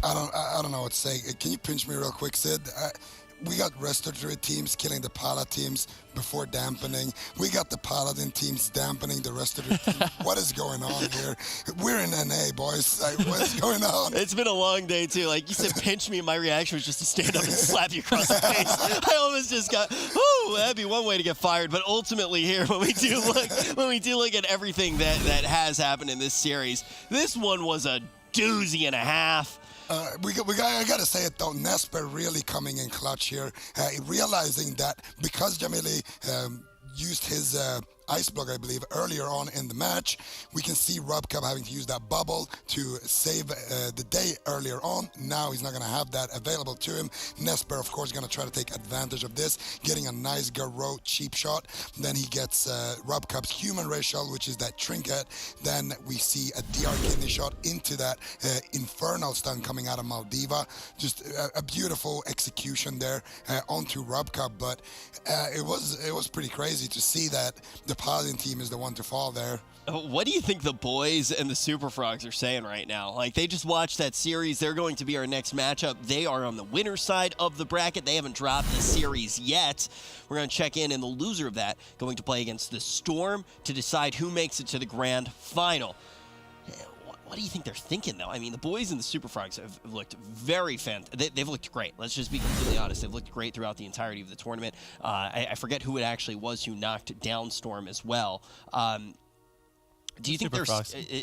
I don't know what to say. Can you pinch me real quick, Sid? We got restorative teams killing the Paladin teams before dampening. We got the Paladin teams dampening the restorative teams. What is going on here? We're in NA, boys. Like, what is going on? It's been a long day, too. Like you said, pinch me, and my reaction was just to stand up and slap you across the face. I almost just got, whoo, that'd be one way to get fired. But ultimately here, when we do look at everything that has happened in this series, this one was a doozy and a half. I gotta say it though, Nesper really coming in clutch here, realizing that because Jamili used his Ice Block, I believe, earlier on in the match, we can see Rubcub having to use that bubble to save the day earlier on. Now he's not going to have that available to him. Nesper, of course, going to try to take advantage of this, getting a nice Garrote cheap shot. Then he gets Rubcub's Human Ray Shell, which is that trinket. Then we see a DR kidney shot into that Infernal Stun coming out of Maldiva. Just a beautiful execution there onto Rubcub, but it was pretty crazy to see that the the Paladin team is the one to fall there. What do you think the boys and the Super Frogs are saying right now? Like, they just watched that series. They're going to be our next matchup. They are on the winner's side of the bracket. They haven't dropped the series yet. We're going to check in, and the loser of that going to play against the Storm to decide who makes it to the grand final. What do you think they're thinking, though? I mean, the boys and the Super Frogs have looked very fantastic. They've looked great. Let's just be completely honest. They've looked great throughout the entirety of the tournament. I forget who it actually was who knocked down Storm as well. Do you think they're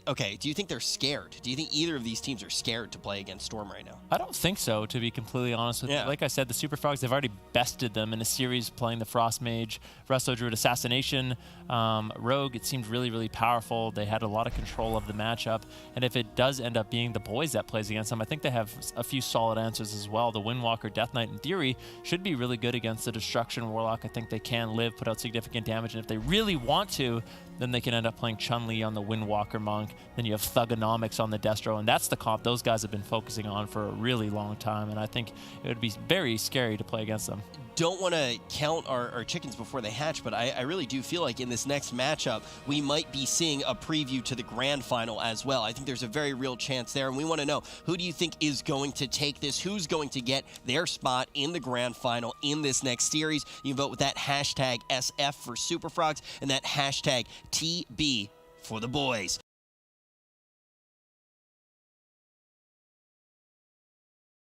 okay? Do you think they're scared? Do you think either of these teams are scared to play against Storm right now? I don't think so, to be completely honest with you. Like I said, the Super Frogs, they've already bested them in a series playing the Frost Mage, Resto Druid Assassination, Rogue. It seemed really, really powerful. They had a lot of control of the matchup. And if it does end up being the boys that plays against them, I think they have a few solid answers as well. The Windwalker Death Knight, in theory, should be really good against the Destruction Warlock. I think they can live, put out significant damage. And if they really want to, then they can end up playing Chun-Li on the Windwalker Monk. Then you have Thugonomics on the Destro, and that's the comp those guys have been focusing on for a really long time, and I think it would be very scary to play against them. Don't want to count our chickens before they hatch, but I really do feel like in this next matchup, we might be seeing a preview to the grand final as well. I think there's a very real chance there, and we want to know, who do you think is going to take this? Who's going to get their spot in the grand final in this next series? You can vote with that hashtag SF for Super Frogs and that hashtag TB for the boys.